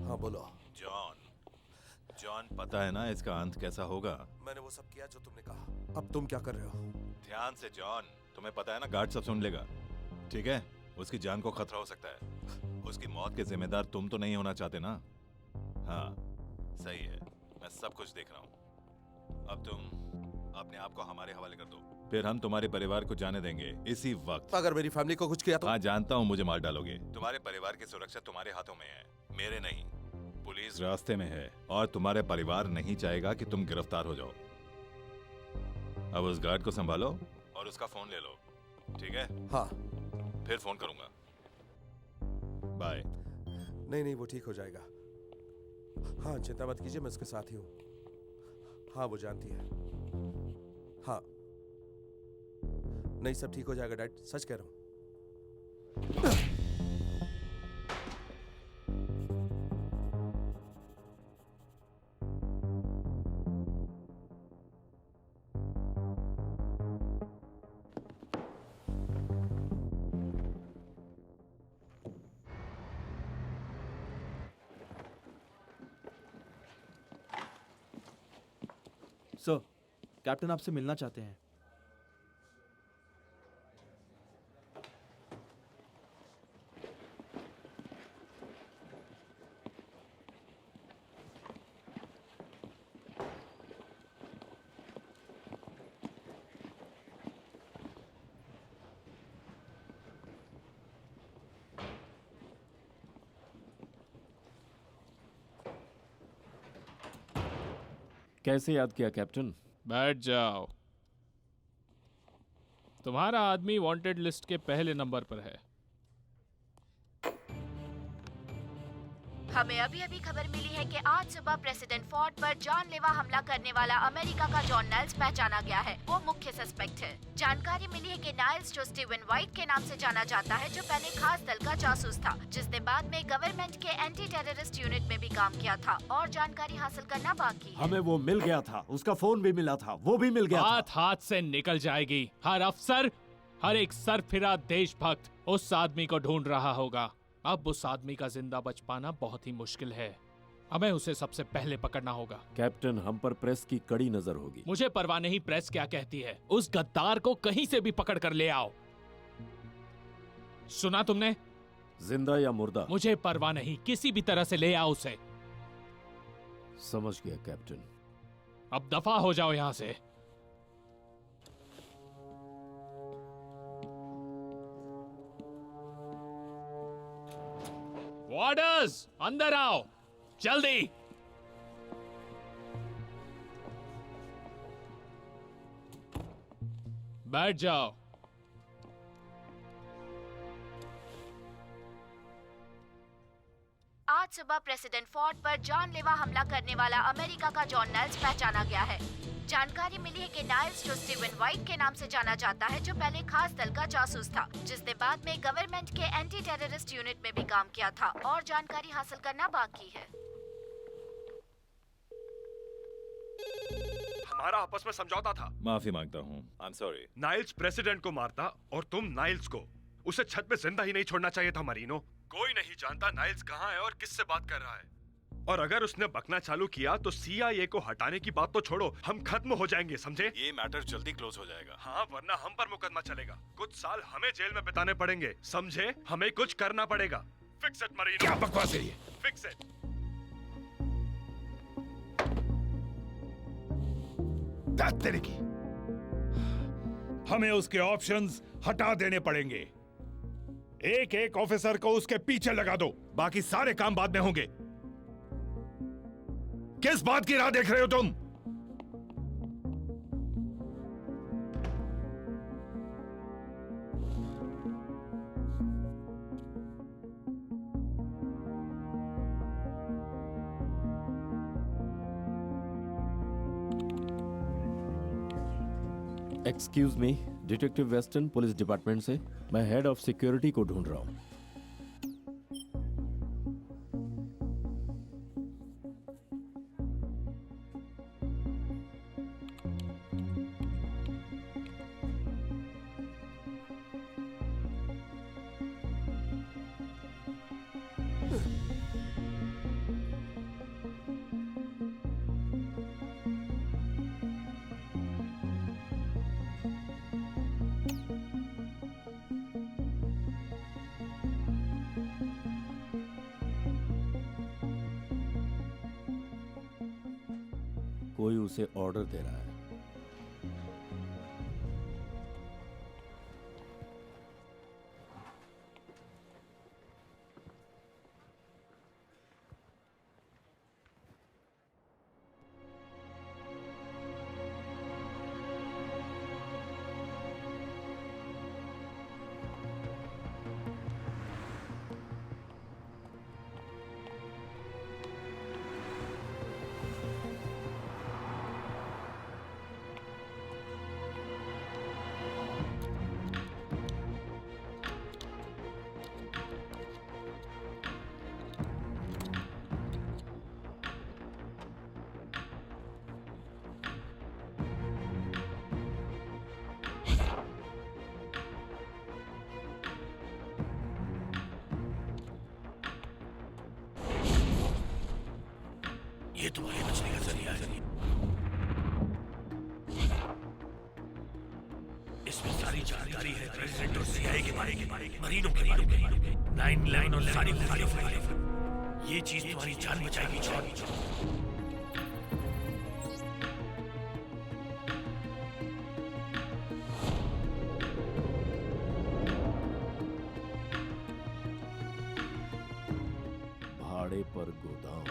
हाँ बोलो। जॉन पता है ना इसका अंत कैसा होगा? मैंने वो सब किया जो तुमने कहा, अब तुम क्या कर रहे हो? ध्यान से जॉन, तुम्हें पता है ना गार्ड सब सुन लेगा, ठीक है? उसकी जान को खतरा हो सकता है। उसकी मौत के जिम्मेदार तुम तो नहीं होना चाहते ना? हाँ सही है, मैं सब कुछ देख रहा हूँ। अब तुम अपने आप को हमारे हवाले कर दो, फिर हम तुम्हारे परिवार को जाने देंगे इसी वक्त। अगर मेरी फैमिली को कुछ किया तो? हाँ जानता हूँ मुझे मार डालोगे। तुम्हारे परिवार की सुरक्षा तुम्हारे हाथों में है, मेरे नहीं। पुलिस रास्ते में है और तुम्हारे परिवार नहीं चाहेगा कि तुम गिरफ्तार हो जाओ। अब उस गार्ड को संभालो और उसका फोन ले लो, ठीक है? हाँ। फिर फोन करूंगा। बाय। नहीं वो ठीक हो जाएगा। हाँ चिंता मत कीजिए, मैं उसके साथ ही हूँ। हाँ वो जानती है। हाँ नहीं सब ठीक हो जाएगा डैड, सच कह रहा हूँ। सर, कैप्टन आपसे मिलना चाहते हैं। कैसे याद किया कैप्टन? बैठ जाओ। तुम्हारा आदमी वांटेड लिस्ट के पहले नंबर पर है। हमें अभी अभी खबर मिली है कि आज सुबह प्रेसिडेंट फोर्ट पर जानलेवा हमला करने वाला अमेरिका का जॉन नाइल्स पहचाना गया है। वो मुख्य सस्पेक्ट है। जानकारी मिली है कि नाइल्स, जो स्टीवन वाइट के नाम से जाना जाता है, जो पहले खास दल का जासूस था, जिसने बाद में गवर्नमेंट के एंटी टेररिस्ट यूनिट में भी काम किया था। और जानकारी हासिल करना बाकी है। हमें वो मिल गया था, उसका फोन भी मिला था, वो भी मिल गया था। हाथ से निकल जाएगी। हर अफसर, हर एक सरफिरा देशभक्त उस आदमी को ढूंढ रहा होगा। अब उस आदमी का जिंदा बच पाना बहुत ही मुश्किल है। हमें उसे सबसे पहले पकड़ना होगा। कैप्टन, हम पर प्रेस की कड़ी नजर होगी। मुझे परवाह नहीं प्रेस क्या कहती है। उस गद्दार को कहीं से भी पकड़ कर ले आओ। सुना तुमने? जिंदा या मुर्दा मुझे परवाह नहीं, किसी भी तरह से ले आओ उसे। समझ गया कैप्टन। अब दफा हो जाओ यहां से। वार्डर्स, अंदर आओ जल्दी। बैठ जाओ। आज सुबह प्रेसिडेंट फोर्ट पर जानलेवा हमला करने वाला अमेरिका का जॉन नाइल्स पहचाना गया है। जानकारी मिली है कि नाइल्स, जो स्टीवन वाइट के नाम से जाना जाता है, जो पहले खास दल का जासूस था, जिसने बाद में गवर्नमेंट के एंटी टेररिस्ट यूनिट में भी काम किया था। और जानकारी हासिल करना बाकी है। हमारा आपस में समझौता था। माफी मांगता हूँ, I am sorry. Niles president को मारता और तुम नाइल्स को। उसे छत पे जिंदा ही नहीं छोड़ना चाहिए था मरीनो। कोई नहीं जानता नाइल्स कहाँ है और किससे बात कर रहा है। और अगर उसने बकना चालू किया तो CIA को हटाने की बात तो छोड़ो, हम खत्म हो जाएंगे, समझे? ये मैटर जल्दी क्लोज हो जाएगा। हाँ, वरना हम पर मुकदमा चलेगा। कुछ साल हमें जेल में बिताने पड़ेंगे, समझे? हमें कुछ करना पड़ेगा। Fix it Merino. क्या बकवास है ये? Fix it. तेरे की हमें उसके ऑप्शंस हटा देने पड़ेंगे। एक एक ऑफिसर को उसके पीछे लगा दो, बाकी सारे काम बाद में होंगे। किस बात की राह देख रहे हो तुम? Excuse me, detective western police department से। मैं हेड ऑफ सिक्योरिटी को ढूंढ रहा हूँ। कोई उसे ऑर्डर दे रहा है। ये तुम्हारे बचने का जरिया है। इसमें सारी जानकारी है प्रेसिडेंट और सीआईए के बारे में, मरीनों के बारे में, 9/11 और सारी फाइलें। ये चीज तुम्हारी जान बचाएगी जॉन। भाड़े पर गोदाम।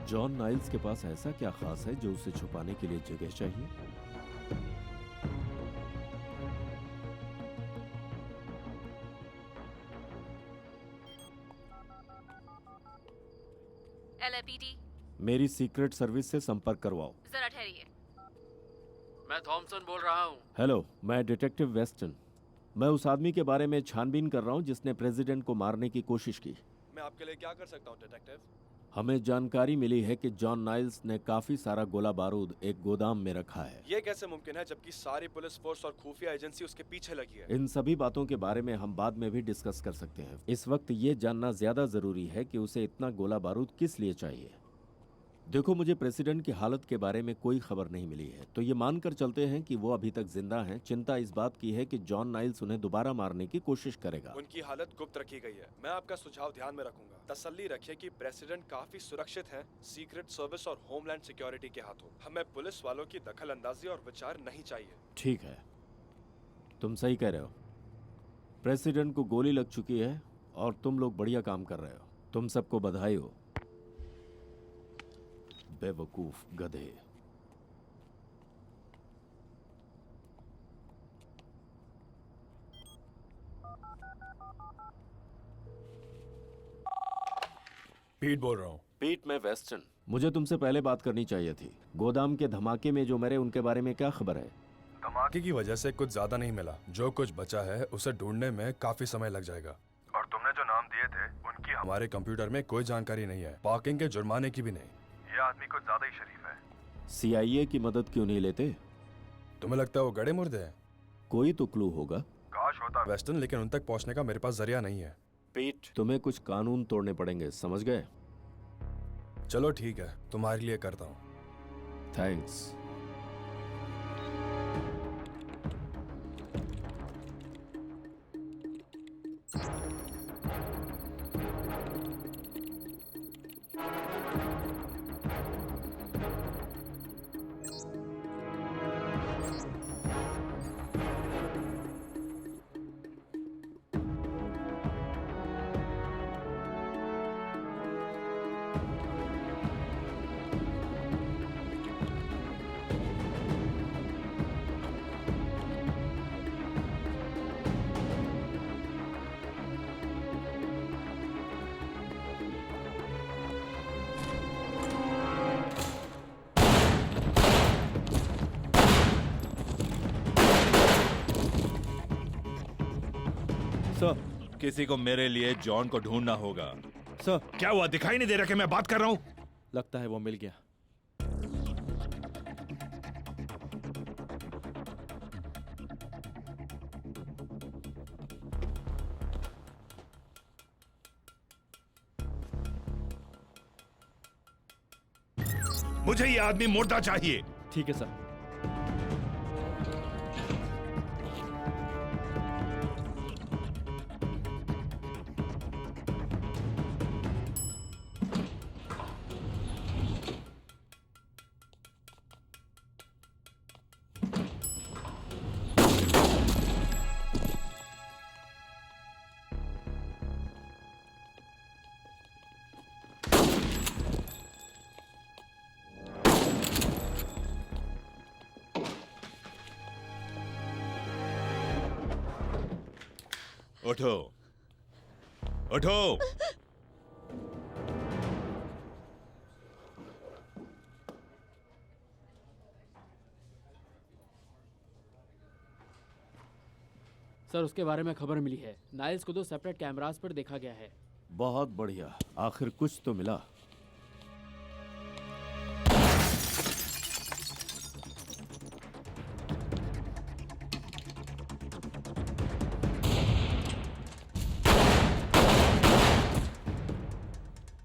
जॉन नाइल्स के पास ऐसा क्या खास है जो उसे छुपाने के लिए जगह चाहिए? LAPD, मेरी सीक्रेट सर्विस से संपर्क करवाओ। जरा ठहरिए। मैं थॉमसन बोल रहा हूँ। हेलो, मैं डिटेक्टिव वेस्टन। मैं उस आदमी के बारे में छानबीन कर रहा हूँ जिसने प्रेसिडेंट को मारने की कोशिश की। मैं आपके लिए क्या कर सकता हूँ डिटेक्टिव? हमें जानकारी मिली है कि जॉन नाइल्स ने काफी सारा गोला बारूद एक गोदाम में रखा है। ये कैसे मुमकिन है जबकि सारी पुलिस फोर्स और खुफिया एजेंसी उसके पीछे लगी है? इन सभी बातों के बारे में हम बाद में भी डिस्कस कर सकते हैं। इस वक्त ये जानना ज्यादा जरूरी है कि उसे इतना गोला बारूद किस लिए चाहिए। देखो, मुझे प्रेसिडेंट की हालत के बारे में कोई खबर नहीं मिली है, तो ये मानकर चलते हैं कि वो अभी तक जिंदा हैं। चिंता इस बात की है कि जॉन नाइल्स उन्हें दोबारा मारने की कोशिश करेगा। उनकी हालत गुप्त रखी गई है। मैं आपका सुझाव ध्यान में रखूंगा। तसल्ली रखिए कि प्रेसिडेंट काफी सुरक्षित हैं, सीक्रेट सर्विस और होमलैंड सिक्योरिटी के हाथों। हमें पुलिस वालों की दखल अंदाजी और विचार नहीं चाहिए। ठीक है, तुम सही कह रहे हो। प्रेसिडेंट को गोली लग चुकी है और तुम लोग बढ़िया काम कर रहे हो। तुम सबको बधाई हो। बेवकूफ गधे। पीट बोल रहा हूँ। पीट, मैं वेस्टर्न। मुझे तुमसे पहले बात करनी चाहिए थी। गोदाम के धमाके में जो मरे उनके बारे में क्या खबर है? धमाके की वजह से कुछ ज्यादा नहीं मिला। जो कुछ बचा है उसे ढूंढने में काफी समय लग जाएगा। और तुमने जो नाम दिए थे उनकी हमारे कंप्यूटर में कोई जानकारी नहीं है, पार्किंग के जुर्माने की भी नहीं। ये आदमी कुछ ज्यादा ही शरीफ है। CIA की मदद क्यों नहीं लेते? तुम्हें लगता है वो गड़े मुर्दे हैं? कोई तो क्लू होगा। काश होता वेस्टर्न, लेकिन उन तक पहुंचने का मेरे पास जरिया नहीं है। पीट, तुम्हें कुछ कानून तोड़ने पड़ेंगे, समझ गए? चलो ठीक है, तुम्हारे लिए करता हूँ। थैंक्स। सर, किसी को मेरे लिए जॉन को ढूंढना होगा। सर, क्या हुआ? दिखाई नहीं दे रहा कि मैं बात कर रहा हूं? लगता है वो मिल गया। मुझे ये आदमी मुर्दा चाहिए। ठीक है सर। उठो, उठो। सर, उसके बारे में खबर मिली है। नाइल्स को 2 सेपरेट कैमरास पर देखा गया है। बहुत बढ़िया, आखिर कुछ तो मिला।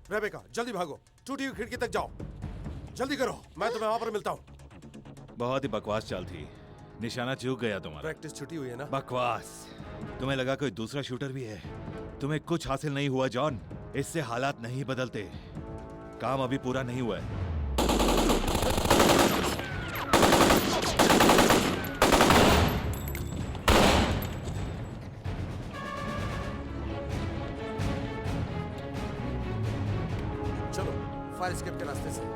रेबेका, जल्दी भागो, टूटी हुई खिड़की तक जाओ। जल्दी करो, मैं तुम्हें वहां पर मिलता हूँ। बहुत ही बकवास चाल थी। निशाना चूक गया तुम्हारा। प्रैक्टिस छुट्टी हुई है ना? बकवास। तुम्हें लगा कोई दूसरा शूटर भी है? तुम्हें कुछ हासिल नहीं हुआ जॉन। इससे हालात नहीं बदलते। काम अभी पूरा नहीं हुआ है। चलो, फायर एस्केप के रास्ते से।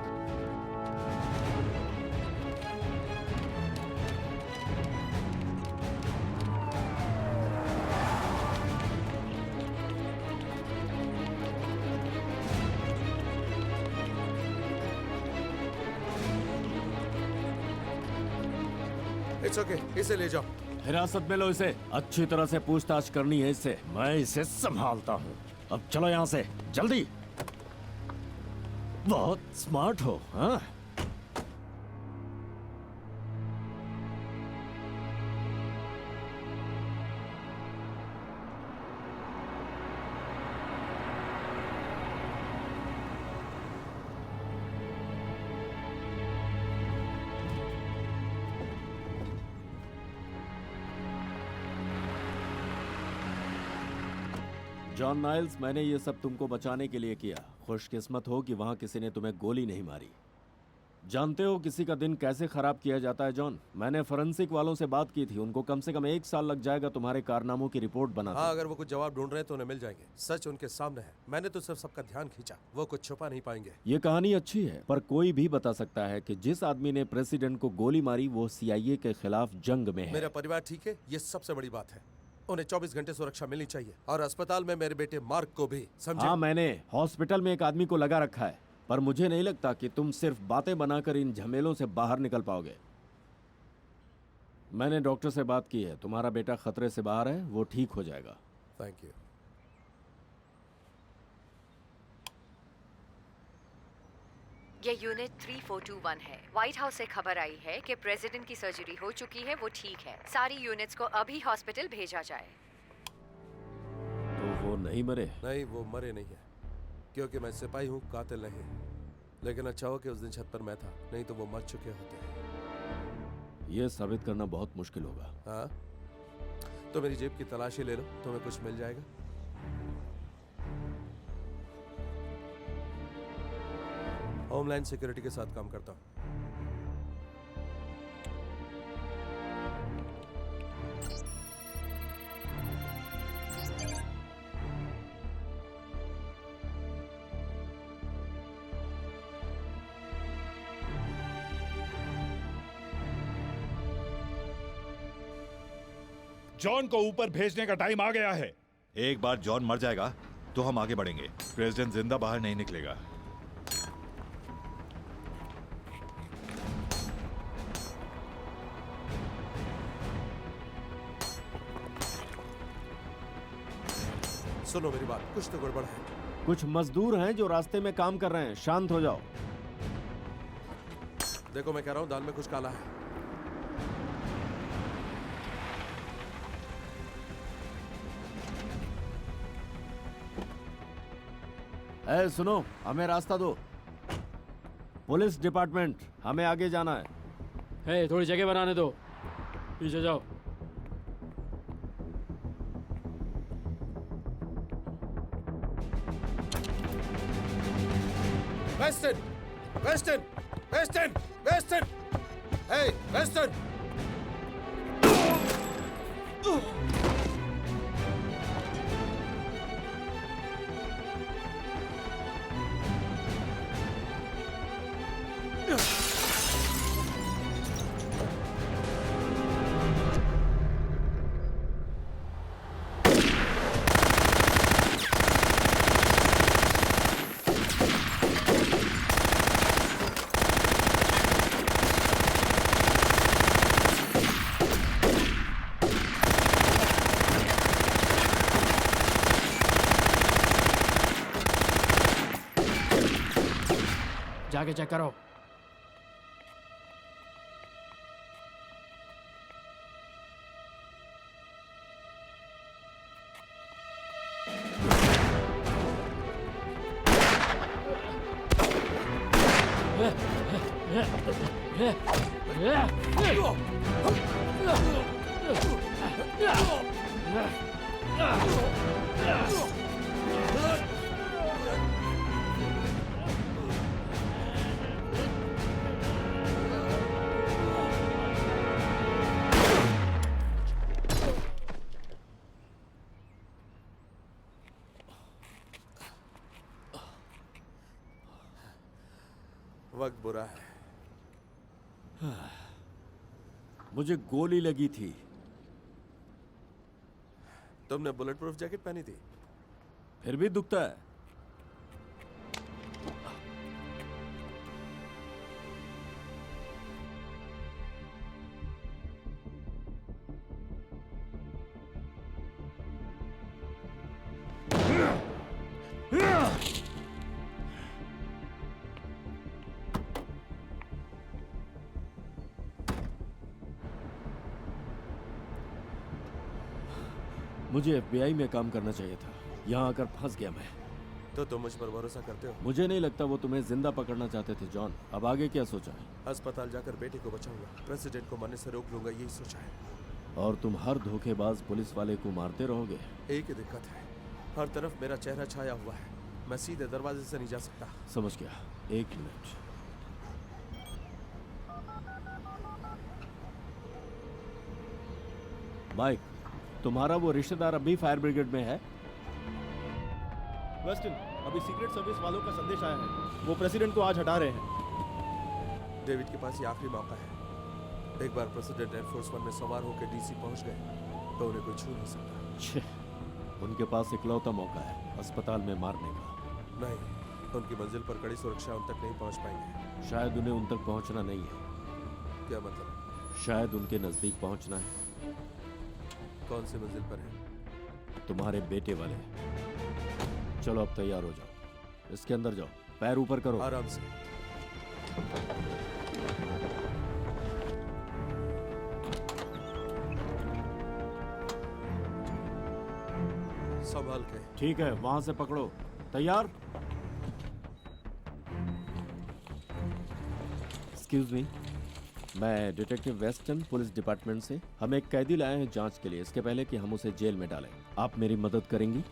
इट्स ओके, इसे ले जाओ। हिरासत में लो इसे। अच्छी तरह से पूछताछ करनी है इससे। मैं इसे संभालता हूँ। अब चलो यहाँ से, जल्दी। बहुत स्मार्ट हो, हाँ? जॉन नाइल्स, मैंने ये सब तुमको बचाने के लिए किया। खुशकिस्मत हो कि वहां किसी ने तुम्हें गोली नहीं मारी। जानते हो किसी का दिन कैसे खराब किया जाता है जॉन? मैंने फोरेंसिक वालों से बात की थी। उनको कम से कम 1 साल लग जाएगा तुम्हारे कारनामों की रिपोर्ट बनाने। हाँ, अगर वो कुछ जवाब ढूंढ रहे हैं तो उन्हें मिल जाएंगे। सच उनके सामने है। मैंने तो सिर्फ सबका ध्यान खींचा। वो कुछ छुपा नहीं पाएंगे। ये कहानी अच्छी है, पर कोई भी बता सकता है कि जिस आदमी ने प्रेसिडेंट को गोली मारी वो CIA के खिलाफ जंग में है। मेरा परिवार ठीक है, ये सबसे बड़ी बात है। उन्हें 24 घंटे सुरक्षा मिलनी चाहिए और अस्पताल में मेरे बेटे मार्क को भी, समझे? हाँ, मैंने हॉस्पिटल में एक आदमी को लगा रखा है, पर मुझे नहीं लगता कि तुम सिर्फ बातें बनाकर इन झमेलों से बाहर निकल पाओगे। मैंने डॉक्टर से बात की है। तुम्हारा बेटा खतरे से बाहर है, वो ठीक हो जाएगा। Thank you. ये यूनिट 3421 है। व्हाइट हाउस से खबर आई है कि प्रेसिडेंट की सर्जरी हो चुकी है, वो ठीक है। सारी यूनिट्स को अभी हॉस्पिटल भेजा जाए। तो वो नहीं मरे? नहीं, वो मरे नहीं है, क्योंकि मैं सिपाही हूँ, कातिल नहीं। लेकिन अच्छा हो कि उस दिन छत पर मैं था, नहीं तो वो मर चुके होते। ये साबित करना बहुत मुश्किल होगा। हाँ, तो मेरी जेब की तलाशी ले लो, तुम्हें कुछ मिल जाएगा। होमलैंड सिक्योरिटी के साथ काम करता हूँ। जॉन को ऊपर भेजने का टाइम आ गया है। एक बार जॉन मर जाएगा तो हम आगे बढ़ेंगे। प्रेसिडेंट जिंदा बाहर नहीं निकलेगा। सुनो मेरी बात, कुछ तो गड़बड़ है। कुछ मजदूर हैं जो रास्ते में काम कर रहे हैं, शांत हो जाओ। देखो मैं कह रहा हूँ, दाल में कुछ काला है। ए, सुनो, हमें रास्ता दो। पुलिस डिपार्टमेंट, हमें आगे जाना है। थोड़ी जगह बनाने दो, पीछे जाओ। वेस्टर्न, वेस्टर्न, वेस्टर्न, वेस्टर्न, हे वेस्टर्न। जाके चेक करो। वक्त बुरा है। मुझे गोली लगी थी। तुमने बुलेट प्रूफ जैकेट पहनी थी? फिर भी दुखता है। मुझे FBI में काम करना चाहिए था। यहाँ आकर फंस गया मैं। तो तुम मुझ पर भरोसा करते हो? मुझे नहीं लगता वो तुम्हें जिंदा पकड़ना चाहते थे जॉन। अब आगे क्या सोचा है? अस्पताल जाकर बेटे को बचाऊंगा, प्रेसिडेंट को मरने से रोक लूंगा, यही सोचा है। और तुम हर धोखेबाज पुलिस वाले को मारते रहोगे? एक ही दिक्कत है, हर तरफ मेरा चेहरा छाया हुआ है, मैं सीधे दरवाजे से नहीं जा सकता। समझ गया, एक मिनट। माइक, तुम्हारा वो रिश्तेदार अभी फायर ब्रिगेड में है? वेस्टन, अभी सीक्रेट सर्विस वालों का संदेश आया है, वो प्रेसिडेंट को आज हटा रहे हैं। डेविड के पास ये आखिरी मौका है। एक बार प्रेसिडेंट एयरफोर्स वन में सवार होकर DC पहुंच गए तो उन्हें कोई छू नहीं सकता। उनके पास इकलौता मौका है अस्पताल में मारने का। नहीं, उनकी मंजिल पर कड़ी सुरक्षा उन तक नहीं पहुंच पाएंगे। शायद उन्हें उन तक पहुंचना नहीं है। क्या मतलब? शायद उनके नजदीक पहुंचना है। कौन सी मंजिल पर है? तुम्हारे बेटे वाले। चलो अब तैयार हो जाओ, इसके अंदर जाओ, पैर ऊपर करो। आराम से। संभाल के। ठीक है, वहां से पकड़ो। तैयार? एक्सक्यूज मी, मैं डिटेक्टिव वेस्टन पुलिस डिपार्टमेंट से। हम एक कैदी लाए हैं जांच के लिए, इसके पहले कि हम उसे जेल में डालें। आप मेरी मदद करेंगी?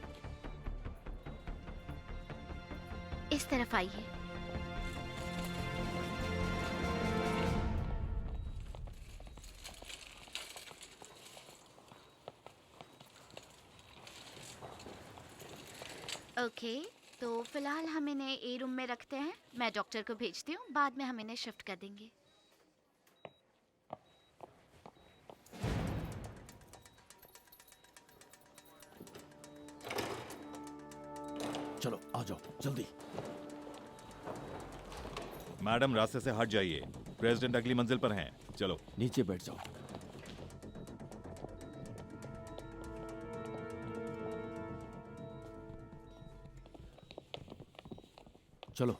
इस तरफ आइए। ओके, तो फिलहाल हम इन्हें ए रूम में रखते हैं। मैं डॉक्टर को भेजती हूँ, बाद में हम इन्हें शिफ्ट कर देंगे। चलो आ जाओ जल्दी। मैडम रास्ते से हट जाइए, प्रेसिडेंट अगली मंजिल पर हैं। चलो नीचे बैठ जाओ। चलो।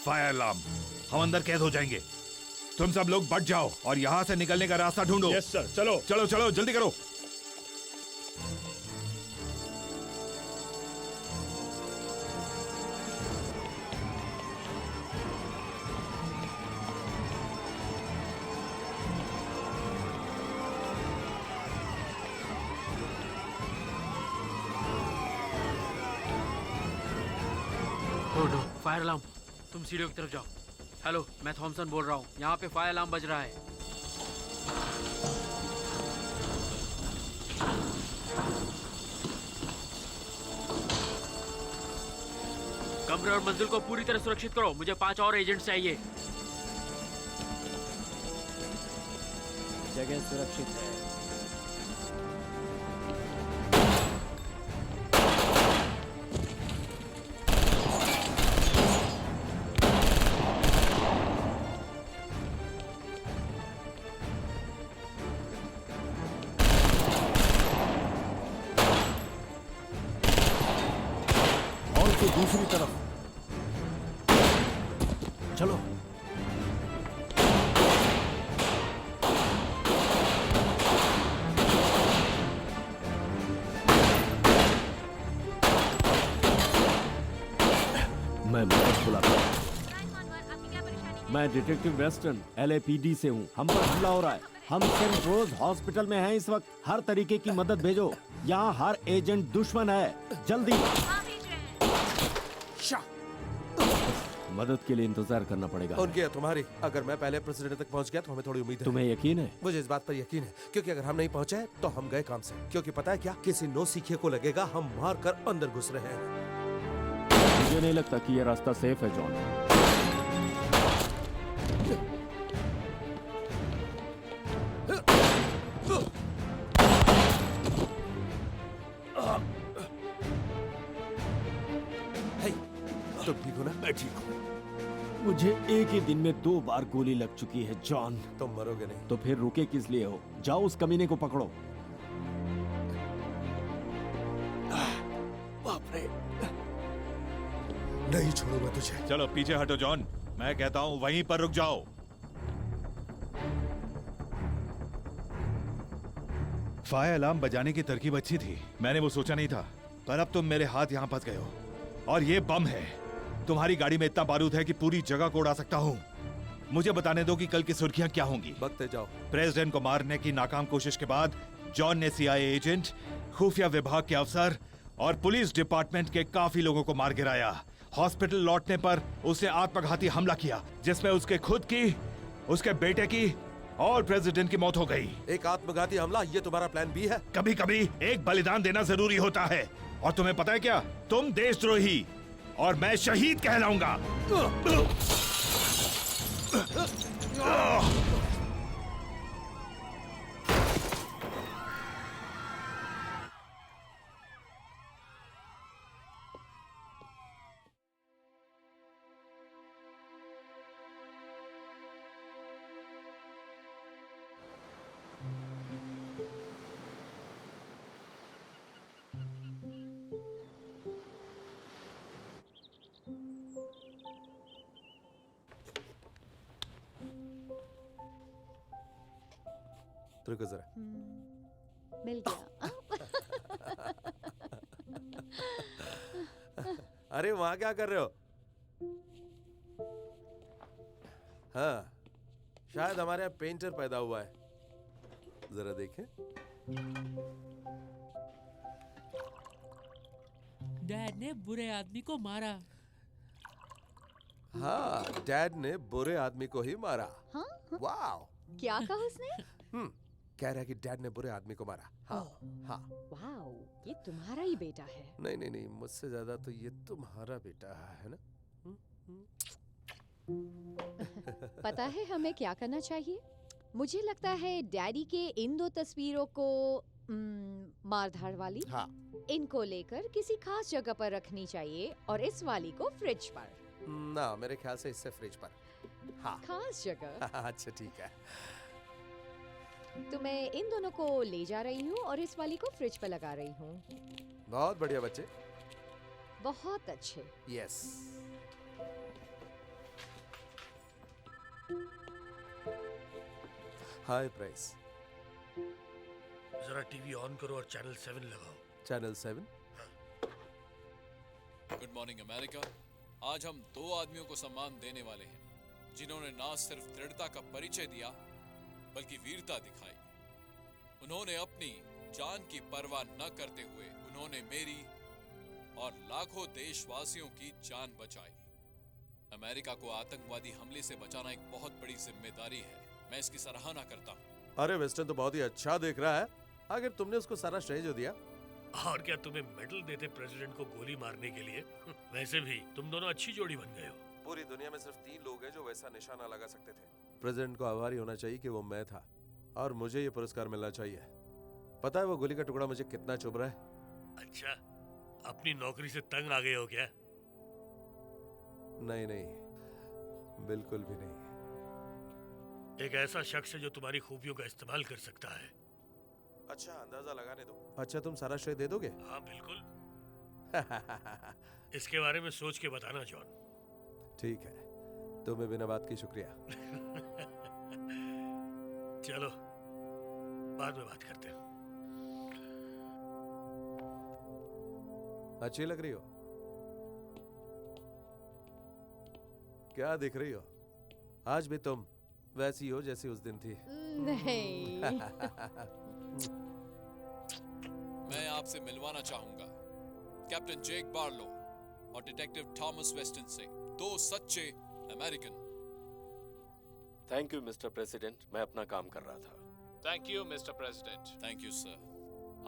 फायर अलार्म, हम अंदर कैद हो जाएंगे। तुम सब लोग बच जाओ और यहाँ से निकलने का रास्ता ढूंढो। यस सर, चलो चलो चलो जल्दी करो। No, fire alarm. तुम सीढ़ियों की तरफ जाओ। हेलो, मैं थॉमसन बोल रहा हूँ। यहाँ पे फायर अलार्म बज रहा है। कमरे और मंजिल को पूरी तरह सुरक्षित करो। मुझे 5 और एजेंट चाहिए। जगह सुरक्षित है। दूसरी तरफ चलो। मैं मदद बुलाता हूं। मैं डिटेक्टिव वेस्टर्न LAPD से हूँ। हम पर हमला हो रहा है। हम सेंट रोज हॉस्पिटल में हैं इस वक्त। हर तरीके की मदद भेजो। यहाँ हर एजेंट दुश्मन है। जल्दी। मदद के लिए इंतजार करना पड़ेगा। उनकी या तुम्हारी? अगर मैं पहले प्रेसिडेंट तक पहुंच गया तो हमें थोड़ी उम्मीद है। तुम्हें यकीन है? मुझे इस बात पर यकीन है, क्योंकि अगर हम नहीं पहुंचे तो हम गए काम से। क्योंकि पता है क्या, किसी नो सीखे को लगेगा हम मार कर अंदर घुस रहे हैं। मुझे नहीं लगता कि यह रास्ता सेफ है जॉन। तुम ठीक हो ना? मैं ठीक हूँ। मुझे एक ही दिन में 2 बार गोली लग चुकी है जॉन। तुम मरोगे नहीं। तो फिर रुके किस लिए हो? जाओ उस कमीने को पकड़ो। बाप रे, नहीं छोड़ूंगा तुझे। चलो पीछे हटो जॉन, मैं कहता हूँ वहीं पर रुक जाओ। फायर अलार्म बजाने की तरकीब अच्छी थी, मैंने वो सोचा नहीं था, पर अब तुम मेरे हाथ यहाँ फंस गए हो। और ये बम है। तुम्हारी गाड़ी में इतना बारूद है कि पूरी जगह को उड़ा सकता हूँ। मुझे बताने दो कि कल की सुर्खियां क्या होंगी। बकते जाओ। प्रेसिडेंट को मारने की नाकाम कोशिश के बाद जॉन ने CIA एजेंट, खुफिया विभाग के अफसर और पुलिस डिपार्टमेंट के काफी लोगों को मार गिराया। हॉस्पिटल लौटने पर उसने आत्मघाती हमला किया, जिसमें उसके खुद की, उसके बेटे की और प्रेसिडेंट की मौत हो गई। एक आत्मघाती हमला, ये तुम्हारा प्लान B है? कभी कभी एक बलिदान देना जरूरी होता है। और तुम्हें पता है क्या, तुम देशद्रोही और मैं शहीद कहलाऊंगा। रुको जरा। मिल गया। अरे वहां क्या कर रहे हो? हाँ, शायद हमारे यहाँ पेंटर पैदा हुआ है। जरा देखें। डैड ने बुरे आदमी को मारा। हाँ, डैड ने बुरे आदमी को ही मारा। हाँ? वाव। क्या कहा उसने? कह रहा है कि डैड ने बुरे आदमी को मारा। हाँ हाँ। वाओ, ये तुम्हारा ही बेटा है। नहीं नहीं नहीं, मुझसे ज्यादा तो ये तुम्हारा बेटा है ना। पता है हमें क्या करना चाहिए? मुझे लगता है डैडी के इन 2 तस्वीरों को मारधाड़ वाली, हाँ, इनको लेकर किसी खास जगह पर रखनी चाहिए और इस वाली को फ्रिज पर। ना, मेरे ख्याल से इससे फ्रिज पर। हाँ, खास जगह। अच्छा ठीक है। तो मैं इन दोनों को ले जा रही हूँ और इस वाली को फ्रिज पर लगा रही हूँ। बहुत बढ़िया बच्चे। बहुत अच्छे। यस। हाय प्राइस। जरा टीवी ऑन करो और चैनल 7 लगाओ। चैनल 7। Good morning America. आज हम 2 आदमियों को सम्मान देने वाले हैं जिन्होंने ना सिर्फ दृढ़ता का परिचय दिया बल्कि वीरता दिखाई। उन्होंने अपनी जान की परवाह न करते हुए उन्होंने मेरी और लाखों देशवासियों की जान बचाई। अमेरिका को आतंकवादी हमले से बचाना एक बहुत बड़ी जिम्मेदारी है। मैं इसकी सराहना करता हूँ। अरे वेस्टर्न तो बहुत ही अच्छा देख रहा है। अगर तुमने उसको सारा श्रेय जो दिया। और क्या तुम्हें मेडल देते प्रेसिडेंट को गोली मारने के लिए? वैसे भी तुम दोनों अच्छी जोड़ी बन गए हो। पूरी दुनिया में सिर्फ 3 लोग हैं जो वैसा निशाना लगा सकते थे। प्रेसिडेंट को आभारी होना चाहिए कि वो मैं था और मुझे ये पुरस्कार मिलना चाहिए। पता है वो गोली का टुकड़ा मुझे कितना चुभ रहा है? अच्छा, अपनी नौकरी से तंग आ गए हो क्या? नहीं नहीं, बिल्कुल भी नहीं। एक ऐसा शख्स है जो तुम्हारी खूबियों का इस्तेमाल कर सकता है। अच्छा, अंदाजा लगाने दो। अच्छा, तुम सारा श्रेय दे दोगे? हाँ बिल्कुल। इसके बारे में सोच के बताना जॉन। ठीक है, तुम्हें बिना बात की शुक्रिया। चलो बाद में बात करते हैं। अच्छी लग रही हो। क्या दिख रही हो? आज भी तुम वैसी हो जैसी उस दिन थी। नहीं। मैं आपसे मिलवाना चाहूंगा कैप्टन जेक बार्लो और डिटेक्टिव थॉमस वेस्टन से, 2 सच्चे American. Thank you mister president, मैं अपना काम कर रहा था। Thank you mister president. Thank you sir.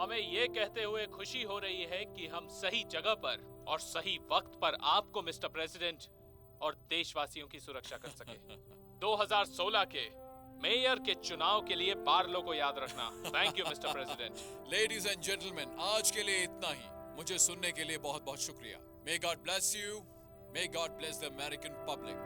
हमें ये कहते हुए खुशी हो रही है कि हम सही जगह पर और सही वक्त पर आपको मिस्टर प्रेसिडेंट और देशवासियों की सुरक्षा कर सके। 2016 के मेयर के चुनाव के लिए बार्लो को याद रखना। Thank you mister president. Ladies and gentleman, आज के लिए इतना ही। मुझे सुनने के लिए बहुत बहुत शुक्रिया। May God bless you. May God bless the American public.